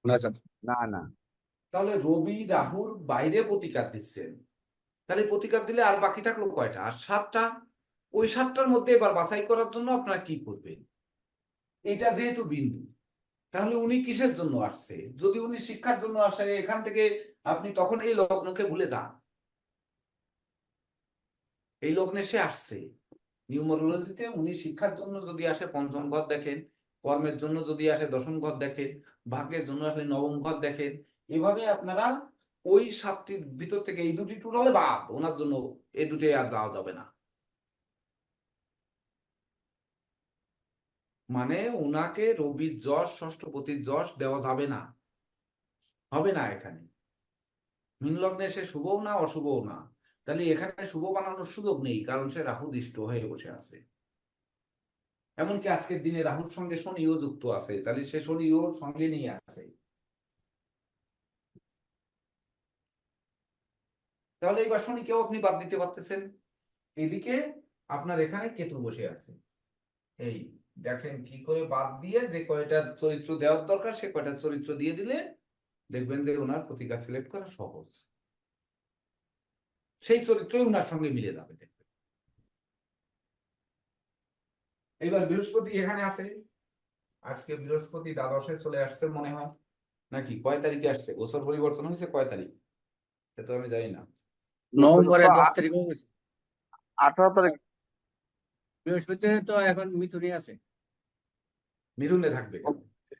না স্যার। না না। তাহলে রবি রাহুর বাইরে প্রতিকার দিচ্ছেন। তাহলে প্রতিকার দিলে আর বাকি থাকলো কয়টা? আর 7টা। ওই 7টার মধ্যে এবার বাছাই করার জন্য আপনারা কি করবেন? এটা যেহেতু বিন্দু, তাহলে উনি কিসের জন্য আসছে? যদি উনি শিক্ষার জন্য আসে, এখান থেকে আপনি তখন এই লগ্নকে ভুলে যান। এই লগ্নে সে আসছে, নিউমারোলজিতে উনি শিক্ষার জন্য যদি আসে পঞ্চম ঘর দেখেন, কর্মের জন্য যদি আসে দশম ঘর দেখেন, ভাগ্যের জন্য আসলে নবম ঘর দেখেন। এভাবে আপনারা ওই 7টির ভিতর থেকে এই দুটি টোটালে বাদ, ওনার জন্য এই দুটি আর যাওয়া যাবে না। মানে উনাকে রবির যশ, ষষ্ঠপতির যশ দেওয়া যাবে না, হবে না। এখানে মীন লগ্নে সে শুভও না অশুভও না, তাহলে এখানে শুভ বানানোর সুযোগ নেই, কারণ সে রাহু দৃষ্ট হয়ে বসে আছে। এমনকি আজকের দিনে রাহুর সঙ্গে শনিও যুক্ত আছে, তাহলে সে শনিও সঙ্গে নিয়ে আছে। তাহলে এবার শনিকেও আপনি বাদ দিতে পারতেছেন। এদিকে আপনার এখানে কেতু বসে আছে। এই দেখেন কি করে বাদ দিয়ে যে কয়টা চরিত্র দেওয়ার দরকার সে কয়টা চরিত্র দিয়ে দিলে দেখবেন যে ওনার প্রতিকার সিলেক্ট করা সহজ, সেই চরিত্রই ওনার সঙ্গে মিলে যাবে দেখবেন। এইবার বৃহস্পতি এখানে আছে, আজকে বৃহস্পতি দ্বাদশে চলে আসছে মনে হয়, নাকি কয় তারিখে আসছে? বছর পরিবর্তন হয়েছে কয় তারিখ এটা তো আমি জানি না। নভেম্বরের 10 তারিখ হয়ে গেছে। 18 তারিখ। বৃহস্পতি তো এখন মিথুনে আছে। মিথুনে থাকবে,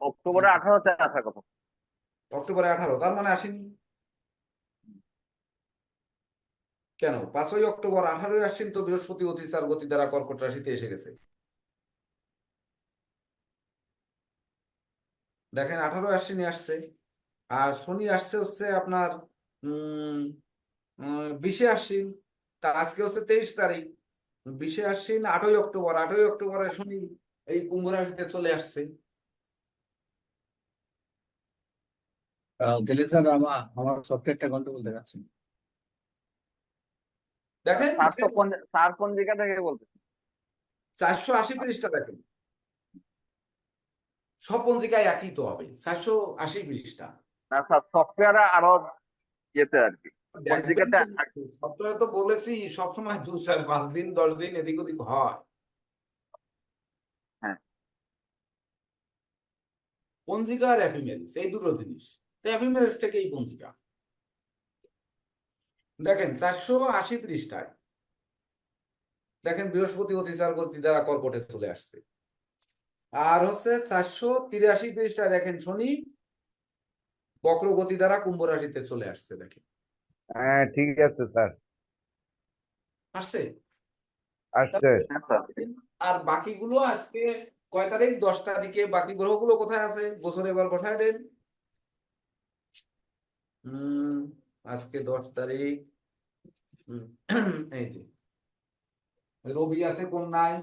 অক্টোবরে 18তে আসার কথা। অক্টোবরে 18, তার মানে আসেনি কেন? 5ই অক্টোবর 18ই আসছেন তো বৃহস্পতি অতিচার গতি দ্বারা কর্কট রাশিতে এসে গেছে। দেখেন 18 আশ্বিনী আসছে, আর শনি আসছে হচ্ছে আপনার 20 আশ্বিন, তা আজকে হচ্ছে 23 তারিখ। 20 আশ্বিন 8ই অক্টোবর, 8ই অক্টোবরে শনি এই কুম্ভ রাশিতে চলে আসছে। তাহলে স্যার আমার সফটওয়্যারটা গন্ডগোল দেখাচ্ছে। দেখেন তার পঞ্জিকা থেকে বলতেছি। 480 পৃষ্ঠা দেখেন, সব পঞ্জিকায় একই তো হবে, 480 পৃষ্ঠা। না স্যার, সফটওয়্যারে আরো ইয়েতে আর কি, পঞ্জিকাতে সপ্তাহে তো বলেছি সবসময় 2-4-5 দিন 10 দিন এদিক ওদিক হয়। হ্যাঁ। পঞ্জিকা আর এফিমেরিস এই দুটো জিনিস, এফিমেরিস থেকে এই পঞ্জিকা দেখেন 480 পৃষ্ঠায় দেখেন বৃহস্পতি অতিচার গতি দ্বারা কর্কটে চলে আসছে। আর হচ্ছে 483 পৃষ্ঠায় দেখেন শনি বক্র গতি দ্বারা কুম্ভ রাশিতে চলে আসছে। দেখেন হ্যাঁ ঠিক আছে স্যার, আসছে। আসছে। আর বাকিগুলো আজকে কয় তারিখ? 10 তারিখে বাকি গ্রহগুলো কোথায় আছে বছরে এবার বসায় দেন। আজকে 10 তারিখ, এই যে রবি আছে কন্যায়,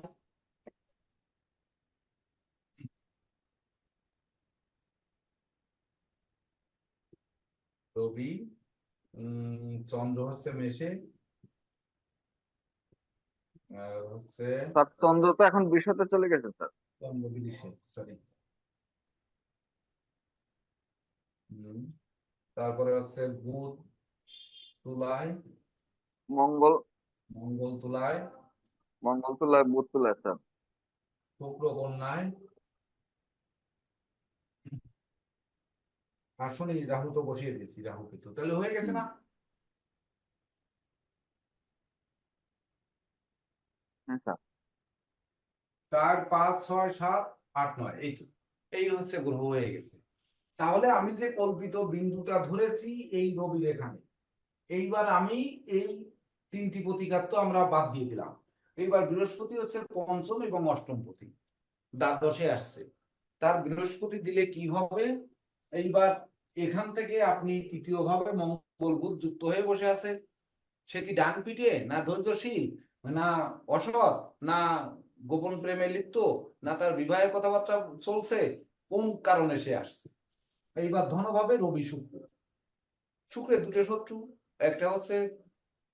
রবি, চন্দ্র হচ্ছে মেষে, আর হচ্ছে স্যার চন্দ্র তো এখন বিশ্বতে চলে গেছে স্যার। চন্দ্র বিদিশে, সরি। তারপরে হচ্ছে বুধ তুলায়, মঙ্গল মঙ্গল তুলায়, মঙ্গল তুলায়, বুধ তুলায় স্যার। শুক্র কন্যায়, আর শনি রাহু তো বসিয়ে দিয়েছি, রাহু কেতু, তাহলে হয়ে গেছে না? হ্যাঁ স্যার। 4, 5, 6, 7, 8, 9 এই তো, এই হচ্ছে গ্রহ হয়ে গেছে। তাহলে আমি যে কল্পিত বিন্দুটা ধরেছি এই রবির এখানে, এইবার আমি এই 3টি প্রতিকার তো আমরা বাদ দিয়ে দিলাম। এইবার বৃহস্পতি হচ্ছে পঞ্চম এবং অষ্টম পতি, দ্বাদশে আসছে। তার বৃহস্পতি দিলে কি হবে? এইবার এখান থেকে আপনি তৃতীয় ভাবে মঙ্গল বুধ যুক্ত হয়ে বসে আছে। সে কি ডান পিঠে, না ধৈর্যশীল, না অসৎ, না গোপন প্রেমে লিপ্ত, না তার বিবাহের কথাবার্তা চলছে, কোন কারণে সে আসছে? এইবার ধনভাবে রবি শুক্র, শুক্রের দুটো শত্রু, একটা হচ্ছে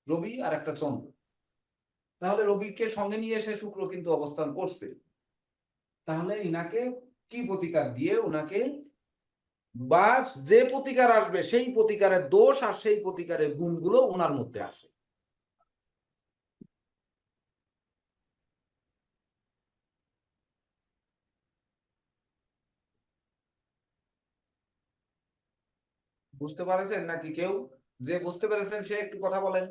রবি আর একটা চন্দ্র। তাহলে রবিকে সঙ্গে নিয়ে এসে শুক্র কিন্তু অবস্থান করছে। তাহলে ইনাকে কি প্রতিকার দিয়ে ওনাকে, বা যে প্রতিকার আসবে সেই প্রতিকারের দোষ আর সেই প্রতিকারের গুণগুলো ওনার মধ্যে আছে। বুঝতে পারেছেন নাকি কেউ? যে বুঝতে পেরেছেন সে একটু কথা বলেন।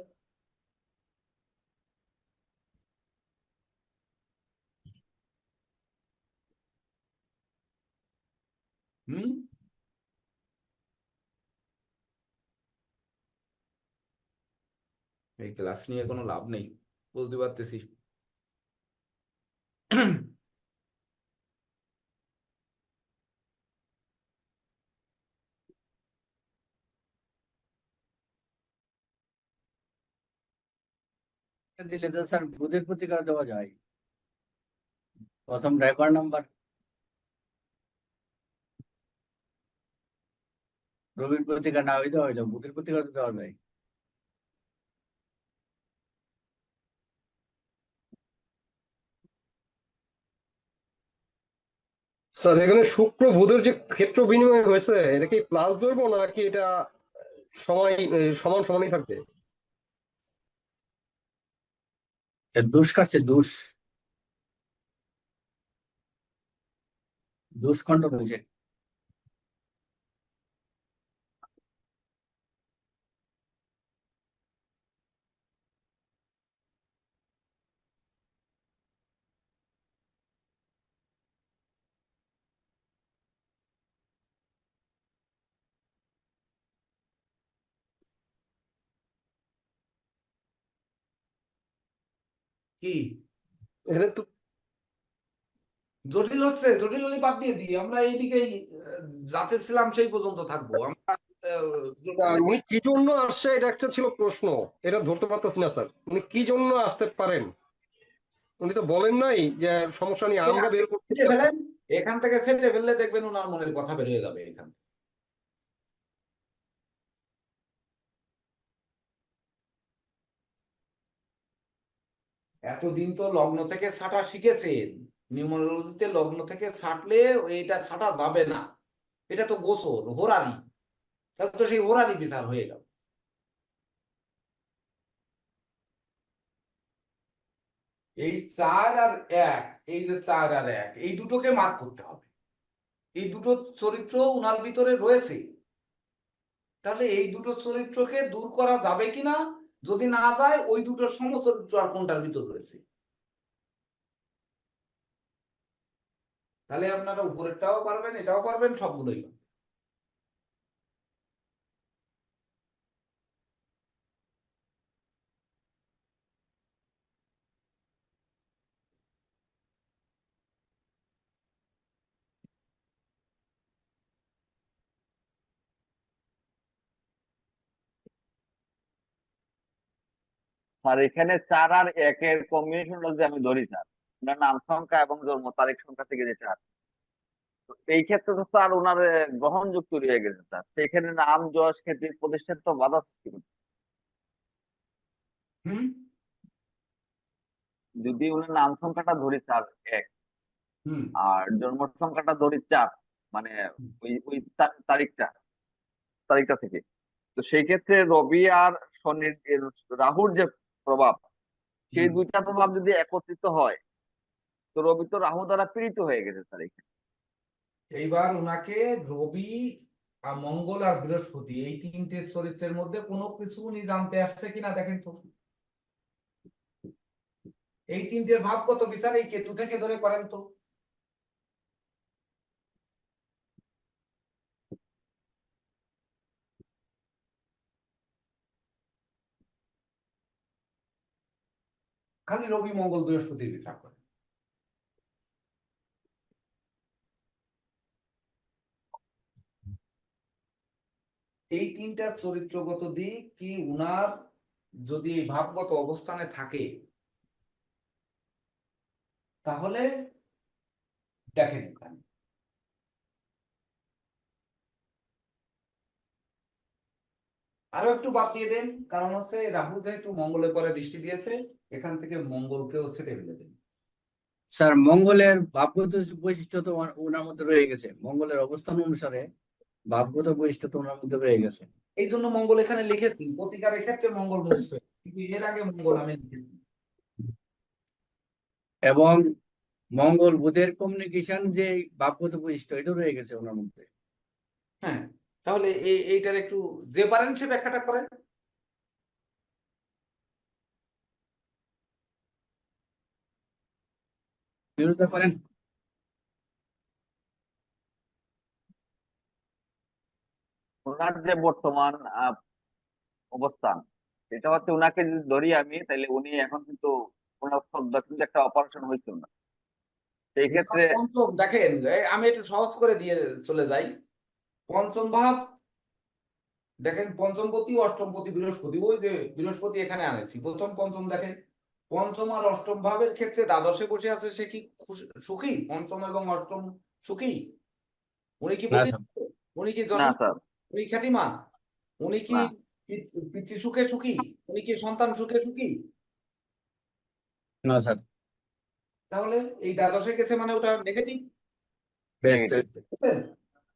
হুম, এই ক্লাস নিয়ে কোনো লাভ নেই, বুঝতে পারতেছি। দিলে তো স্যার বুধের প্রতিকার দেওয়া যায়। প্রথম ড্রাইভার নাম্বার, রবির প্রতিকার না হইলে হইলো, বুধের প্রতিকার তো দেওয়া যায়। স্যার এখানে শুক্র বুধের যে ক্ষেত্র বিনিময় হয়েছে, এটা কি প্লাস ধরবো নাকি এটা সমান সমানই থাকবে? দোষ কাটছে, দোষ দোষ কন্ট্রোল হয়েছে। কি এখানে তো জটিল হচ্ছে? জটিল হলে বাদ দিয়ে দিই, আমরা এইদিকেই যাতে ছিলাম সেই পর্যন্ত থাকবো আমরা। উনি কি জন্য আসছে এটা একটা ছিল প্রশ্ন, এটা ধরতে পারতেছি না স্যার। উনি কি জন্য আসতে পারেন? উনি তো বলেন নাই যে সমস্যা নিয়ে আমরা বের করতে সেটে ফেলেন, এখান থেকে সেটে ফেললে দেখবেন ওনার মনের কথা বেরিয়ে যাবে এখান থেকে। এতদিন তো লগ্ন থেকে ছাঁটা শিখেছেন, নিউমারোলজিতে লগ্ন থেকে ছাঁটলে এটা ছাঁটা যাবে না, এটা তো গোচর হোরারি, তাহলে তো সেই হোরারি বিচার হয়ে গেল। এই 4 আর 1, এই যে 4 আর 1, এই দুটোকে মার্ক করতে হবে। এই দুটো চরিত্র উনার ভিতরে রয়েছে, তাহলে এই দুটো চরিত্রকে দূর করা যাবে কিনা, যদি না যায় ওই দুটোর সমচরিত্র আর কোনটার ভিতর রয়েছে, তাহলে আপনারা উপরেরটাও পারবেন, এটাও পারবেন, সবগুলোই পারবেন। আর এখানে 4 আর 1 এর কম্বিনেশন যদি আমি ধরি স্যার, ওনার নাম সংখ্যা এবং জন্ম তারিখ সংখ্যা থেকে যেটা আছে, তো এই ক্ষেত্রে তো স্যার ওনার গ্রহণযোগ্য রয়ে গেছে স্যার, সেখানে নাম যশ খ্যাতি প্রতিষ্ঠান তো বাধা সৃষ্টি করছে। হুম, যদি ওনার নাম সংখ্যাটা ধরি স্যার 1, হুম, আর জন্ম সংখ্যাটা ধরি 4, মানে ওই ওই তারিখটা তারিখটা থেকে, তো সেই ক্ষেত্রে রবি আর শনির রাহুর যে প্রভাব, সেই হুম। দুইটা প্রভাব যদি একত্রিত হয়, তো রবি তো রাহু দ্বারা পীড়িত হয়ে গেছে স্যার এখানে। এইবার ওনাকে রবি আর মঙ্গল আর বৃহস্পতি, এই তিনটে চরিত্রের মধ্যে কোনো কিছু উনি জানতে আসছে কিনা দেখেন তো। এই তিনটের ভাবগত বিচার এই কেতু থেকে ধরে করেন তো। খালি রবি মঙ্গল বৃহস্পতির বিচার করেন। এই তিনটা চরিত্রগত দিক কি উনার যদি এই ভাবগত অবস্থানে থাকে, তাহলে দেখেন এখানে আরো একটু বাদ দিয়ে দেন, কারণ হচ্ছে রাহু যেহেতু মঙ্গলের পরে দৃষ্টি দিয়েছে, এখান থেকে মঙ্গলকেও ছেড়ে ফেলে দেন। স্যার মঙ্গলের ভাবগত বৈশিষ্ট্য তো ওনার মধ্যে রয়ে গেছে, মঙ্গলের অবস্থান অনুসারে ভাবগত বৈশিষ্ট্য তো ওনার মধ্যে রয়ে গেছে। এই জন্য মঙ্গল এখানে লিখেছি, প্রতিকারের ক্ষেত্রে মঙ্গল মুছবে, কিন্তু এর আগে মঙ্গল আমি লিখেছি। এবং মঙ্গল বুধের কমিউনিকেশন যে ভাবগত বৈশিষ্ট্য এটা রয়ে গেছে ওনার মধ্যে। হ্যাঁ, তাহলে এইটার একটু যে পারেন সে ব্যাখ্যাটা করেন। বিরোধিতা করেন। ওনার যে বর্তমান অবস্থান, সেটা হচ্ছে উনাকে যদি ধরি আমি, তাহলে উনি এখন কিন্তু ওনার সদ্য কিন্তু একটা অপারেশন হয়েছে ওনার, সেই ক্ষেত্রে পঞ্চম দেখেন, আমি একটু সহজ করে দিয়ে চলে যাই। পঞ্চম ভাব দেখেন, পঞ্চমপতি অষ্টমপতি বৃহস্পতি, ওই যে বৃহস্পতি এখানে আনেছি, প্রথম পঞ্চম দেখেন, পঞ্চম আর অষ্টম ভাবের ক্ষেত্রে দ্বাদশে বসে আছে, সে কি সুখী? পঞ্চম এবং অষ্টম সুখী? উনি কি না প্রতি, স্যার, উনি কি না যশস্বী, স্যার, উনি খ্যাতিমান, উনি কি না পিতৃ সুখে সুখী, উনি কি সন্তান সুখে সুখী? না স্যার, তাহলে এই দ্বাদশে গেছে মানে ওটা নেগেটিভ। বেস্ট। নেগেটিভ।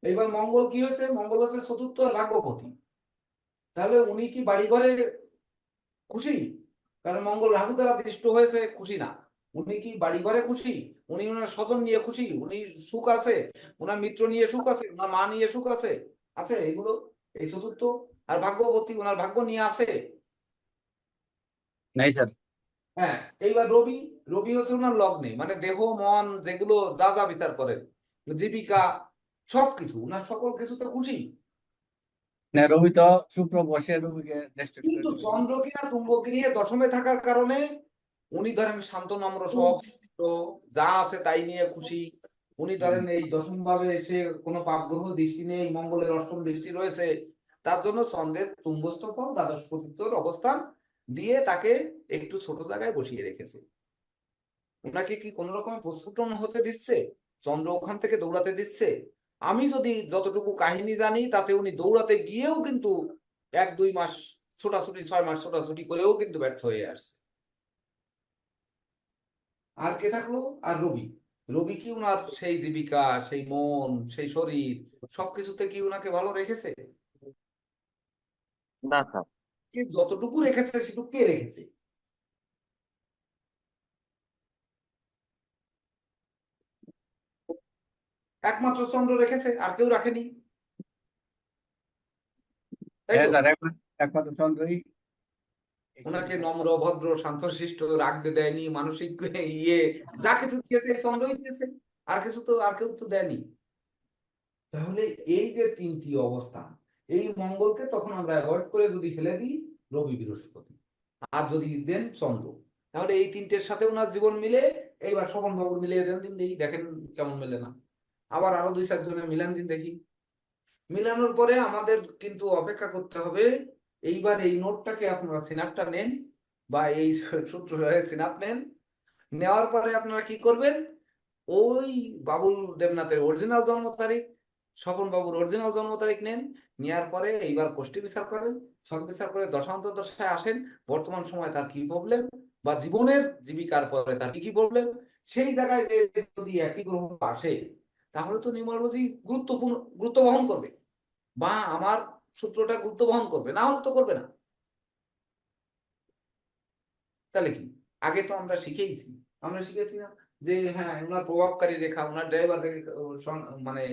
এইবার মঙ্গল কি হয়েছে? মঙ্গল হচ্ছে চতুর্থ ভাগ্যপতি। তাহলে উনি কি বাড়ি ঘরে খুশি? কারণ মঙ্গল রাহু দ্বারা দৃষ্ট হয়েছে, খুশি না। উনি কি বাড়ি ঘরে খুশি? উনি ওনার স্বজন নিয়ে খুশি? উনি সুখ আছে? ওনার মিত্র নিয়ে সুখ আছে? ওনার মা নিয়ে সুখ আছে? আছে এগুলো? এই চতুর্থ আর ভাগ্যবতী, ওনার ভাগ্য নিয়ে আছে? নাই স্যার। হ্যাঁ। এইবার রবি, রবি হচ্ছে ওনার লগ্নে, মানে দেহ মন যেগুলো যা যা বিচার করেন, জীবিকা, সবকিছু, ওনার সকল কিছুতে খুশি। না, রবি তো শুক্র বসে রবিকে ডিস্ট্রাক্ট করে কিন্তু দিবে। চন্দ্রকে আর কুম্ভকে নিয়ে দশমে থাকার কারণে উনি ধরেন শান্ত নম্র স্বভাব, তো যা আছে তাই নিয়ে খুশি। উনি ধরেন এই দশম ভাবে এসে কোনো পাপ গ্রহ দৃষ্টি নেই, মঙ্গলের অষ্টম দৃষ্টি রয়েছে, তার জন্য চন্দ্রের তুঙ্গস্থ ফল দ্বাদশ পতিত্বর অবস্থান দিয়ে তাকে একটু ছোট জায়গায় বসিয়ে রেখেছে। ওনাকে কি কোন রকমের প্রস্ফুটন হতে দিচ্ছে? চন্দ্র ওখান থেকে দৌড়াতে দিচ্ছে? আমি যদি যতটুকু কাহিনী জানি, তাতে উনি দৌড়াতে গিয়েও কিন্তু 1-2 মাস ছোটাছুটি, 6 মাস ছোটাছুটি করেও কিন্তু ব্যর্থ হয়ে আসছে। আর কে থাকলো? আর রবি। রবি কি উনার সেই জীবিকা, সেই মন, সেই শরীর, সবকিছুতে কি উনাকে ভালো রেখেছে? না স্যার, কি যতটুকু রেখেছে সেটুকু কে রেখেছে? একমাত্র চন্দ্র রেখেছে, আর কেউ রাখেনি, তাই হ্যাঁ তো? স্যার, একমাত্র চন্দ্রই ওনাকে নম্র, ভদ্র, শান্তশিষ্ট রাখতে দেয়নি, মানসিক ইয়ে যা কিছু দিয়েছে এই চন্দ্রই দিয়েছে, আর কিছু তো আর কেউ তো দেয়নি। তাহলে এই যে তিনটি অবস্থান, এই মঙ্গলকে তখন আমরা অ্যাভয়েড করে যদি ফেলে দিই রবি বৃহস্পতি, আর যদি দেন চন্দ্র, তাহলে এই তিনটের সাথে ওনার জীবন মিলে। এইবার স্বপন বাবুর মিলিয়ে দেন দিন, দেখি দেখেন কেমন মেলে না। আবার আরো 2-4 জনের মিলান দিন দেখি। মিলানোর পরে আমাদের কিন্তু অপেক্ষা করতে হবে। এইবার এই নোটটাকে আপনারা সিনাপটা নেন, বা এই সূত্র সিনাপ নেন। নেওয়ার পরে আপনারা কি করবেন? ওই বাবুল দেবনাথের অরিজিনাল জন্ম তারিখ, স্বপন বাবুর অরিজিনাল জন্ম তারিখ নেন। নেওয়ার পরে এইবার কোষ্ঠী বিচার করেন, ছক বিচার করে দশান্তর দশায় আসেন, বর্তমান সময় তার কি প্রবলেম, বা জীবনের জীবিকার পরে তার কি কি প্রবলেম, সেই জায়গায় যদি একই গ্রহ আসে, তাহলে তো নিউমারোলজি গুরুত্বপূর্ণ গুরুত্ব বহন করবে, বা আমার সূত্রটা গুরুত্ব বহন করবে, না হলে তো করবে না। তাহলে কি, আগে তো আমরা শিখেইছি, আমরা শিখেছি না যে হ্যাঁ ওনার প্রভাবকারী রেখা, ওনার ড্রাইভার রেখা, মানে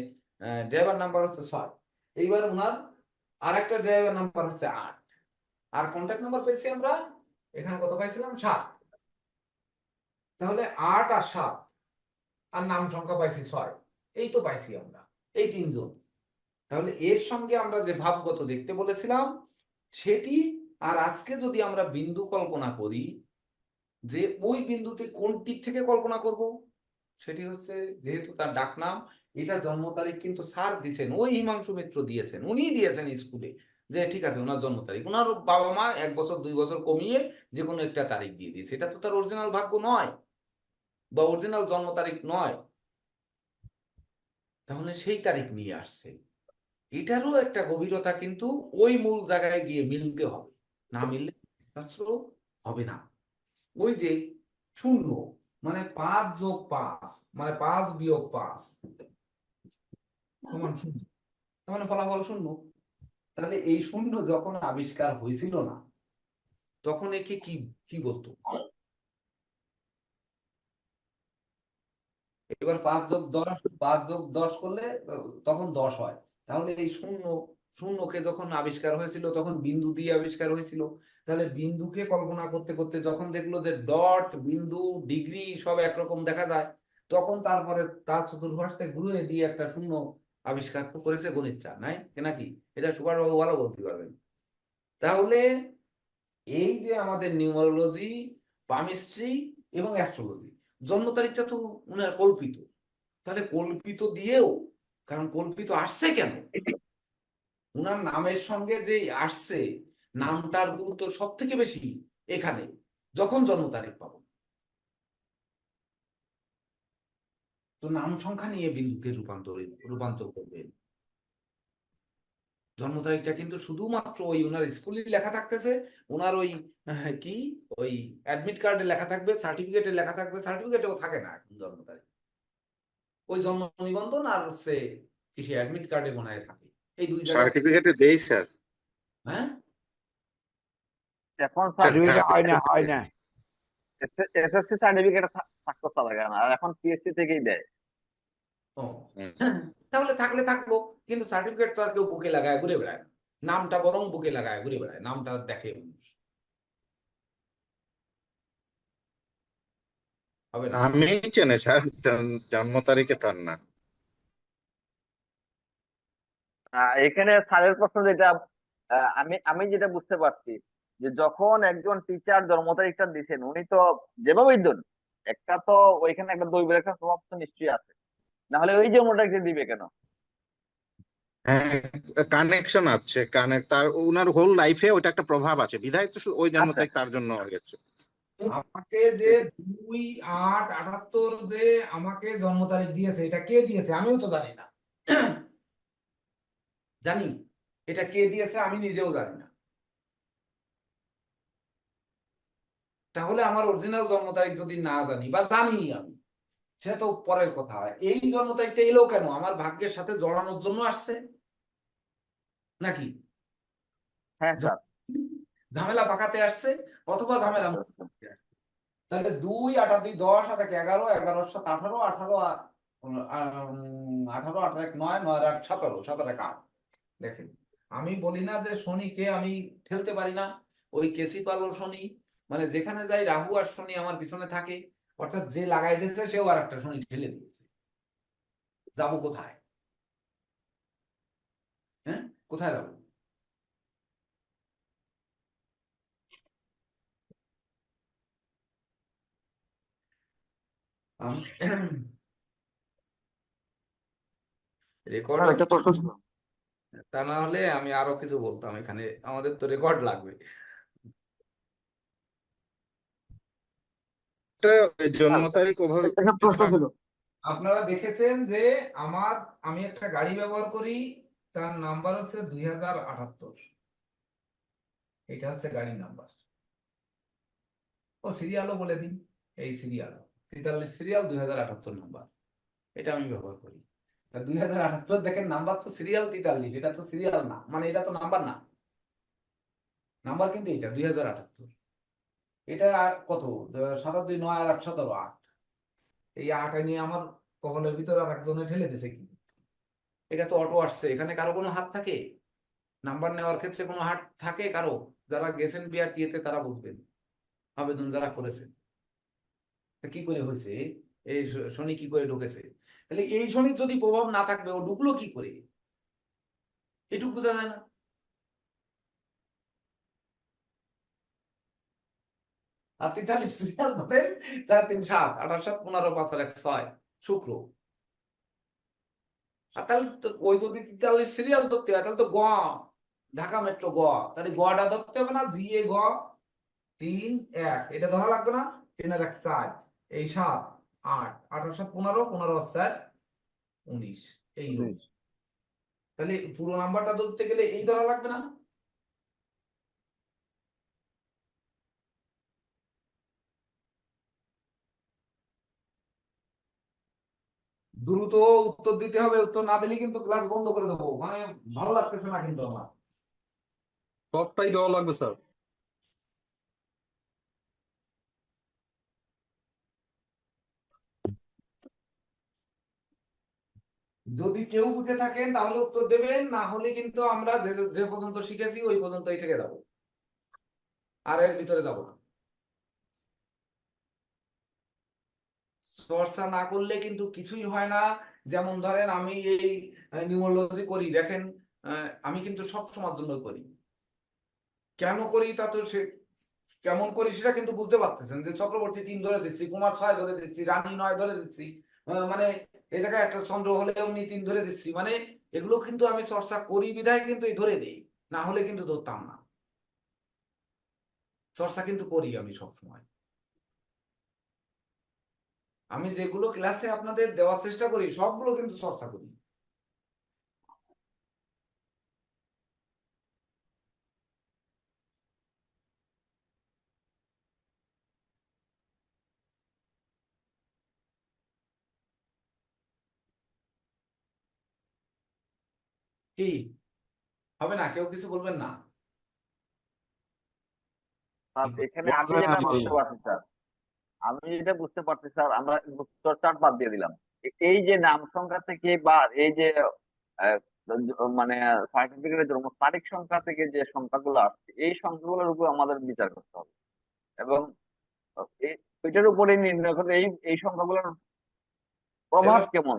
ড্রাইভার নাম্বার হচ্ছে 6, এইবার ওনার আর একটা ড্রাইভার নাম্বার হচ্ছে 8, আর কন্ট্যাক্ট নাম্বার পেয়েছি আমরা এখানে কত পাইছিলাম? 7। তাহলে 8 আর 7, আর নাম সংখ্যা পাইছি 6, এই তো পাইছি আমরা, এই 3 জন। তাহলে এর সঙ্গে আমরা যে ভাবগত দেখতে বলেছিলাম সেটি, আর আজকে যদি আমরা বিন্দু কল্পনা করি, যে ওই বিন্দুটি কোন দিক থেকে কল্পনা করব, সেটি হচ্ছে, যেহেতু তার ডাকনাম, এটা জন্ম তারিখ কিন্তু স্যার দিয়েছেন, ওই হিমাংশু মিত্র দিয়েছেন, উনিই দিয়েছেন স্কুলে, যে ঠিক আছে ওনার জন্ম তারিখ, ওনার বাবা মা 1 বছর 2 বছর কমিয়ে যে কোনো একটা তারিখ দিয়ে দিয়েছে, এটা তো তার অরিজিনাল ভাগ্য নয়, বা অরিজিনাল জন্ম তারিখ নয়। তাহলে সেই তারিখ নিয়ে আসছে, এটারও একটা গভীরতা কিন্তু ওই মূল জায়গায় গিয়ে মিলতে হবে, না মিললে শাস্ত্র হবে না। ওই যে শূন্য, মানে 5+5 মানে 5-5 সমান 0, তার মানে ফলাফল 0। তাহলে এই শূন্য যখন আবিষ্কার হয়েছিল না, তখন একে কি কি বলতো? এবার 5+10, 5+10 করলে তখন 10 হয়। তাহলে এই শূন্য শূন্যকে যখন আবিষ্কার হয়েছিল তখন বিন্দু দিয়ে আবিষ্কার হয়েছিল। তাহলে বিন্দুকে কল্পনা করতে করতে যখন দেখলো যে ডট, বিন্দু, ডিগ্রি সব একরকম দেখা যায়, তখন তারপরে তার চতুর্পাশে ঘুরিয়ে দিয়ে একটা শূন্য আবিষ্কার করেছে গণিতটা, নাই নাকি? এটা সুভাষবাবু ভালো বলতে পারবেন। তাহলে এই যে আমাদের নিউমারোলজি, পামিস্ট্রি এবং অ্যাস্ট্রোলজি, জন্ম তারিখটা তো উনার কল্পিত। তাহলে কল্পিত দিয়েও, কারণ কল্পিত আসছে কেন, উনার নামের সঙ্গে যে আসছে, নামটার গুরুত্ব সব থেকে বেশি এখানে, যখন জন্ম তারিখ পাবো। তো নাম সংখ্যা নিয়ে বিন্দুতে রূপান্তর করবে। জন্ম তারিখটা কিন্তু শুধুমাত্র ওই ওনার স্কুলে লেখা থাকতেছে, ওনার ওই কি ওই অ্যাডমিট কার্ডে লেখা থাকবে, সার্টিফিকেটে লেখা থাকবে, সার্টিফিকেটেও থাকে না এখন জন্ম তারিখ। ওই জন্ম নিবন্ধন আর হচ্ছে কিসে অ্যাডমিট কার্ডে গোনায় থাকে, এই দুই জায়গায়। সার্টিফিকেটে দেই স্যার। হ্যাঁ, এখন স্যার সার্টিফিকেট হয় না, হয় না। এসএসসি সার্টিফিকেট থাকতো লাগে না, আর এখন পিএসসি থেকেই দেয়। ও তাহলে থাকলে থাকলো, কিন্তু সার্টিফিকেট তো আর কেউ বুকে লাগায় ঘুরে বেড়ায় না। নামটা বরং বুকে লাগায় ঘুরে বেড়ায়, নামটা দেখে মানুষ। হবে না? আমি চেনে স্যার, জন্ম তারিখে তার না। এখানে স্যারের প্রশ্ন যেটা, আমি আমি যেটা বুঝতে পারছি, যে যখন একজন টিচার জন্ম তারিখটা দিচ্ছেন, উনি তো যেভাবেই দেন, একটা তো ওইখানে একটা দৈবের একটা প্রভাব তো নিশ্চয়ই আছে, না হলে ওই জন্ম তারিখটা দিবে কেন? হ্যাঁ, কানেকশন আছে, তার ওনার হোল লাইফে ওটা একটা প্রভাব আছে, বিধায় তো ওই জন্ম আচ্ছা, তারিখ তার জন্য হয়ে গেছে। আমাকে যে 2/8/78 যে আমাকে জন্ম তারিখ দিয়েছে, এটা কে দিয়েছে আমিও তো জানি না। জানি এটা কে দিয়েছে আমি নিজেও জানি না। তাহলে আমার অরিজিনাল জন্ম তারিখ যদি না জানি বা জানি আমি, সেটা তো পরের কথা। এই জন্ম তারিখটা এলো কেন, আমার ভাগ্যের সাথে জড়ানোর জন্য আসছে নাকি হ্যাঁ স্যার। ঝামেলা পাকাতে আসছে, অথবা ঝামেলা মুক্তি আসছে? তাহলে 2 8 2 10 8 11 11 7 18 18 18 8 1 9 9 8 17 17 1 8। দেখেন, আমি বলি না যে শনিকে আমি ঠেলতে পারি না, ওই কেসি পালন শনি, মানে যেখানে যাই রাহু আর শনি আমার পিছনে থাকে, অর্থাৎ যে লাগাই দিয়েছে সেও আর একটা শনি ঠেলে দিয়েছে। যাবো কোথায়? হ্যাঁ, কোথায় যাবো? রেকর্ড স্যার আছে, একটা প্রশ্ন ছিল। তা না হলে আমি আরো কিছু বলতাম, এখানে আমাদের তো রেকর্ড লাগবে। এটা জন্ম স্যার, তারিখ ওভাবে একটা প্রশ্ন ছিল। আপনারা দেখেছেন যে আমি একটা গাড়ি ব্যবহার করি, তার নাম্বার হচ্ছে 2078, এটা হচ্ছে গাড়ির নাম্বার। ও সিরিয়ালও বলে দিন, এই সিরিয়াল 43 সিরিয়াল 2078 নাম্বার, এটা আমি ব্যবহার করি। 2078 দেখেন, নাম্বার তো সিরিয়াল 43, এটা তো সিরিয়াল না, মানে এটা তো নাম্বার না, নাম্বার কিন্তু এটা 2078। এটা কত, 7 2 9 আর 8 17 8, এই 8 নিয়ে আমার কপালের ভিতরে আর একজনে ঠেলে দিছে কি? এটা তো অটো আসছে, এখানে কারো কোনো হাত থাকে? নাম্বার নেওয়ার ক্ষেত্রে কোনো হাত থাকে কারো? যারা গেছেন বিআরটিএতে তারা বুঝবেন, আবেদন যারা করেছেন। তা কি করে হয়েছে, এই শনি কি করে ঢুকেছে? তাহলে এই শনির যদি প্রভাব না থাকবে, ও ঢুকলো কি করে, এটুকু বোঝা যায় না? আর 43 সিরিয়াল মানে 4 3 7 18 7 15 5 আর 1 6 শুক্র। আর তাহলে তো ওই যদি 43 সিরিয়াল ধরতে হয়, তাহলে তো গ, ঢাকা মেট্রো গ, তাহলে গটা ধরতে হবে না, জি এ গ 3 1, এটা ধরা লাগবে না? 3 আর 1 4, এই 7 8 18 7 15 15 4 19, এই হলো। তাহলে পুরো নাম্বারটা ধরতে গেলে এই ধরা লাগবে না? দ্রুত উত্তর দিতে হবে, উত্তর না দিলে কিন্তু ক্লাস বন্ধ করে দেবো, মানে ভালো লাগতেছে না কিন্তু আমার। সবটাই দেওয়া লাগবে স্যার। যদি কেউ বুঝে থাকেন তাহলে উত্তর দেবেন, না হলে কিন্তু আমরা যে যে পর্যন্ত শিখেছি ওই পর্যন্তই থেকে যাবো, আর এর ভিতরে যাব না। চর্চা না করলে কিন্তু কিছুই হয় না। যেমন ধরেন আমি এই নিউমোলজি করি, দেখেন আমি কিন্তু সব সময়ের জন্য করি। কেন করি তা তো সে কেমন করি সেটা কিন্তু বুঝতে পারতেছেন, যে চক্রবর্তী 3 ধরে দিচ্ছি, কুমার 6 ধরে দিচ্ছি, রানী 9 ধরে দিচ্ছি, মানে এই জায়গায় একটা চন্দ্র হলে এমনি 3 ধরে দিচ্ছি, মানে এগুলো কিন্তু আমি চর্চা করি বিধায় কিন্তু এই ধরে দিই, না হলে কিন্তু ধরতাম না। চর্চা কিন্তু করি আমি সব সময়। আমি যেগুলো ক্লাসে আপনাদের দেওয়ার চেষ্টা করি সবগুলো কিন্তু চর্চা করি। কি হবে না? কেউ কিছু বলবেন না? স্যার এখানে আমি যেটা বুঝতে পারছি স্যার, আমরা উত্তর বাদ দিয়ে দিলাম। এই যে নাম সংখ্যা থেকে বা এই যে আহ, মানে সার্টিফিকেটের জন্ম তারিখ সংখ্যা থেকে যে সংখ্যাগুলো আসছে, এই সংখ্যাগুলোর উপর আমাদের বিচার করতে হবে, এবং ওইটার উপরে নির্ণয় করতে এই এই সংখ্যাগুলোর প্রভাব এবার কেমন।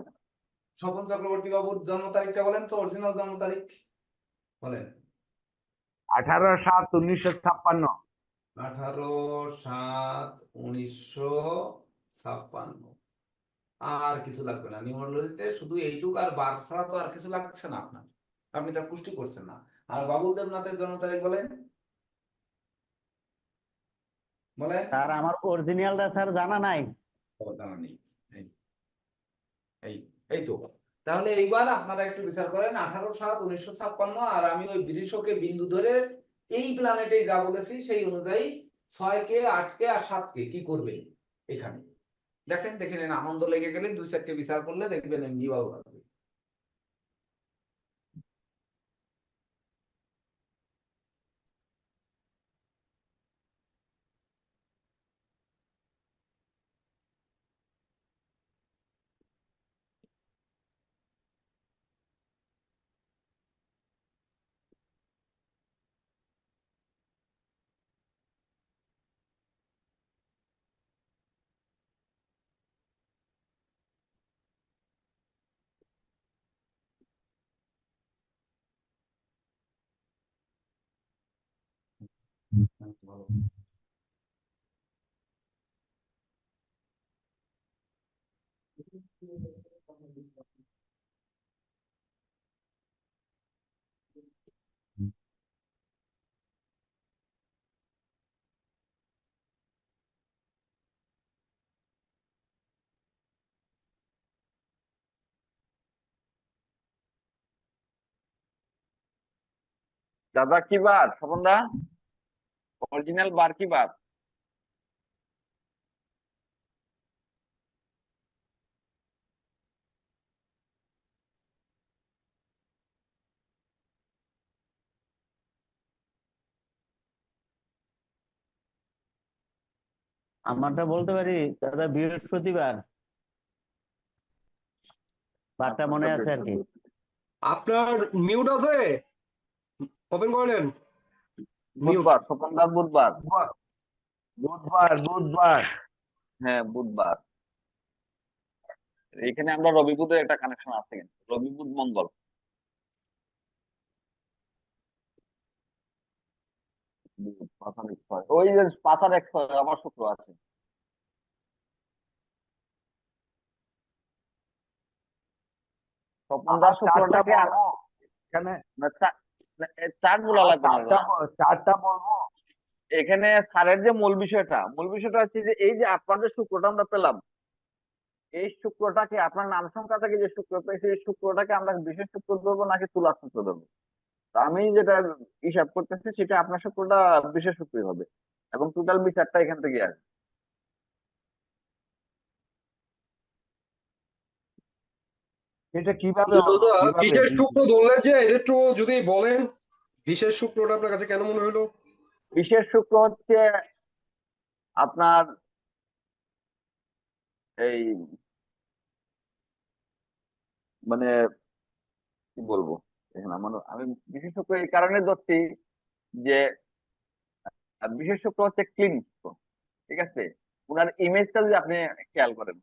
স্বপন চক্রবর্তী বাবুর জন্ম তারিখটা বলেন তো, অরিজিনাল জন্ম তারিখ বলেন। 18/7/1956। 18/7/1956। আর কিছু লাগবে না নিউমোলজিতে, শুধু এইটুক আর বার ছাড়া তো আর কিছু লাগছে না আপনার, আপনি তার পুষ্টি করছেন না। আর বাবুল দেবনাথের জন্ম তারিখ বলেন, বলেন। স্যার আমার অরিজিনালটা স্যার জানা নাই। ও, জানা নেই। এই এই এই তো, তাহলে এইবার আপনারা একটু বিচার করেন 18/7/1956, আর আমি ওই বৃষকে বিন্দু ধরে এই প্ল্যানেটেই যা বলেছি সেই অনুযায়ী 6 কে 8 কে আর 7 কে কি করবেন এখানে দেখেন, দেখে নেন। আনন্দ লেগে গেলে 2-4টে বিচার করলে দেখবেন এমনি ভালো লাগবে। ভালো। দাদা কি বার, স্বপন দা, অরিজিনাল বার কি বার? আমারটা বলতে পারি দাদা, বৃহস্পতিবার বারটা মনে আছে আর কি। আপনার মিউট আছে, ওপেন করে নেন মিউট। বুধবার, স্বপন দা বুধবার। বুধবার বুধবার। হ্যাঁ বুধবার। এখানে আমরা রবি বুধের একটা কানেকশন আছে, কিন্তু রবি বুধ মঙ্গল। ওই যে 5 আর 1 6 আবার শুক্র আছে। স্বপন দা আমার চারটা শুক্রটাকে বলবো এখানে, চার্ট বলা আমার লাগবে না দাদা। চারটা বলবো। এখানে স্যারের যে মূল বিষয়টা হচ্ছে যে এই যে আপনার যে শুক্রটা আমরা পেলাম, এই শুক্রটাকে আপনার নাম সংখ্যা থেকে যে শুক্র পেয়েছি, এই শুক্রটাকে আমরা বিশেষ শুক্র ধরবো নাকি তুলার শুক্র ধরবো। তো আমি যেটা হিসাব করতেছি সেটা আপনার শুক্রটা বিশেষ শুক্রই হবে, এবং টোটাল বিচারটা এখান থেকে আসবে। এটা কিভাবে তো হলো, দাদা কিভাবে? বিশেষ শুক্র ধরলেন যে, এটা একটু যদি বলেন বিশেষ শুক্রটা আপনার কাছে কেন মনে হলো? বিশেষ শুক্র হচ্ছে আপনার এই মানে কি বলবো, এখন আমি বিশেষ শুক্র এই কারণে ধরছি যে বিশেষ শুক্র হচ্ছে ক্লিন শুক্র, ঠিক আছে? ওনার ইমেজটা যদি আপনি খেয়াল করেন,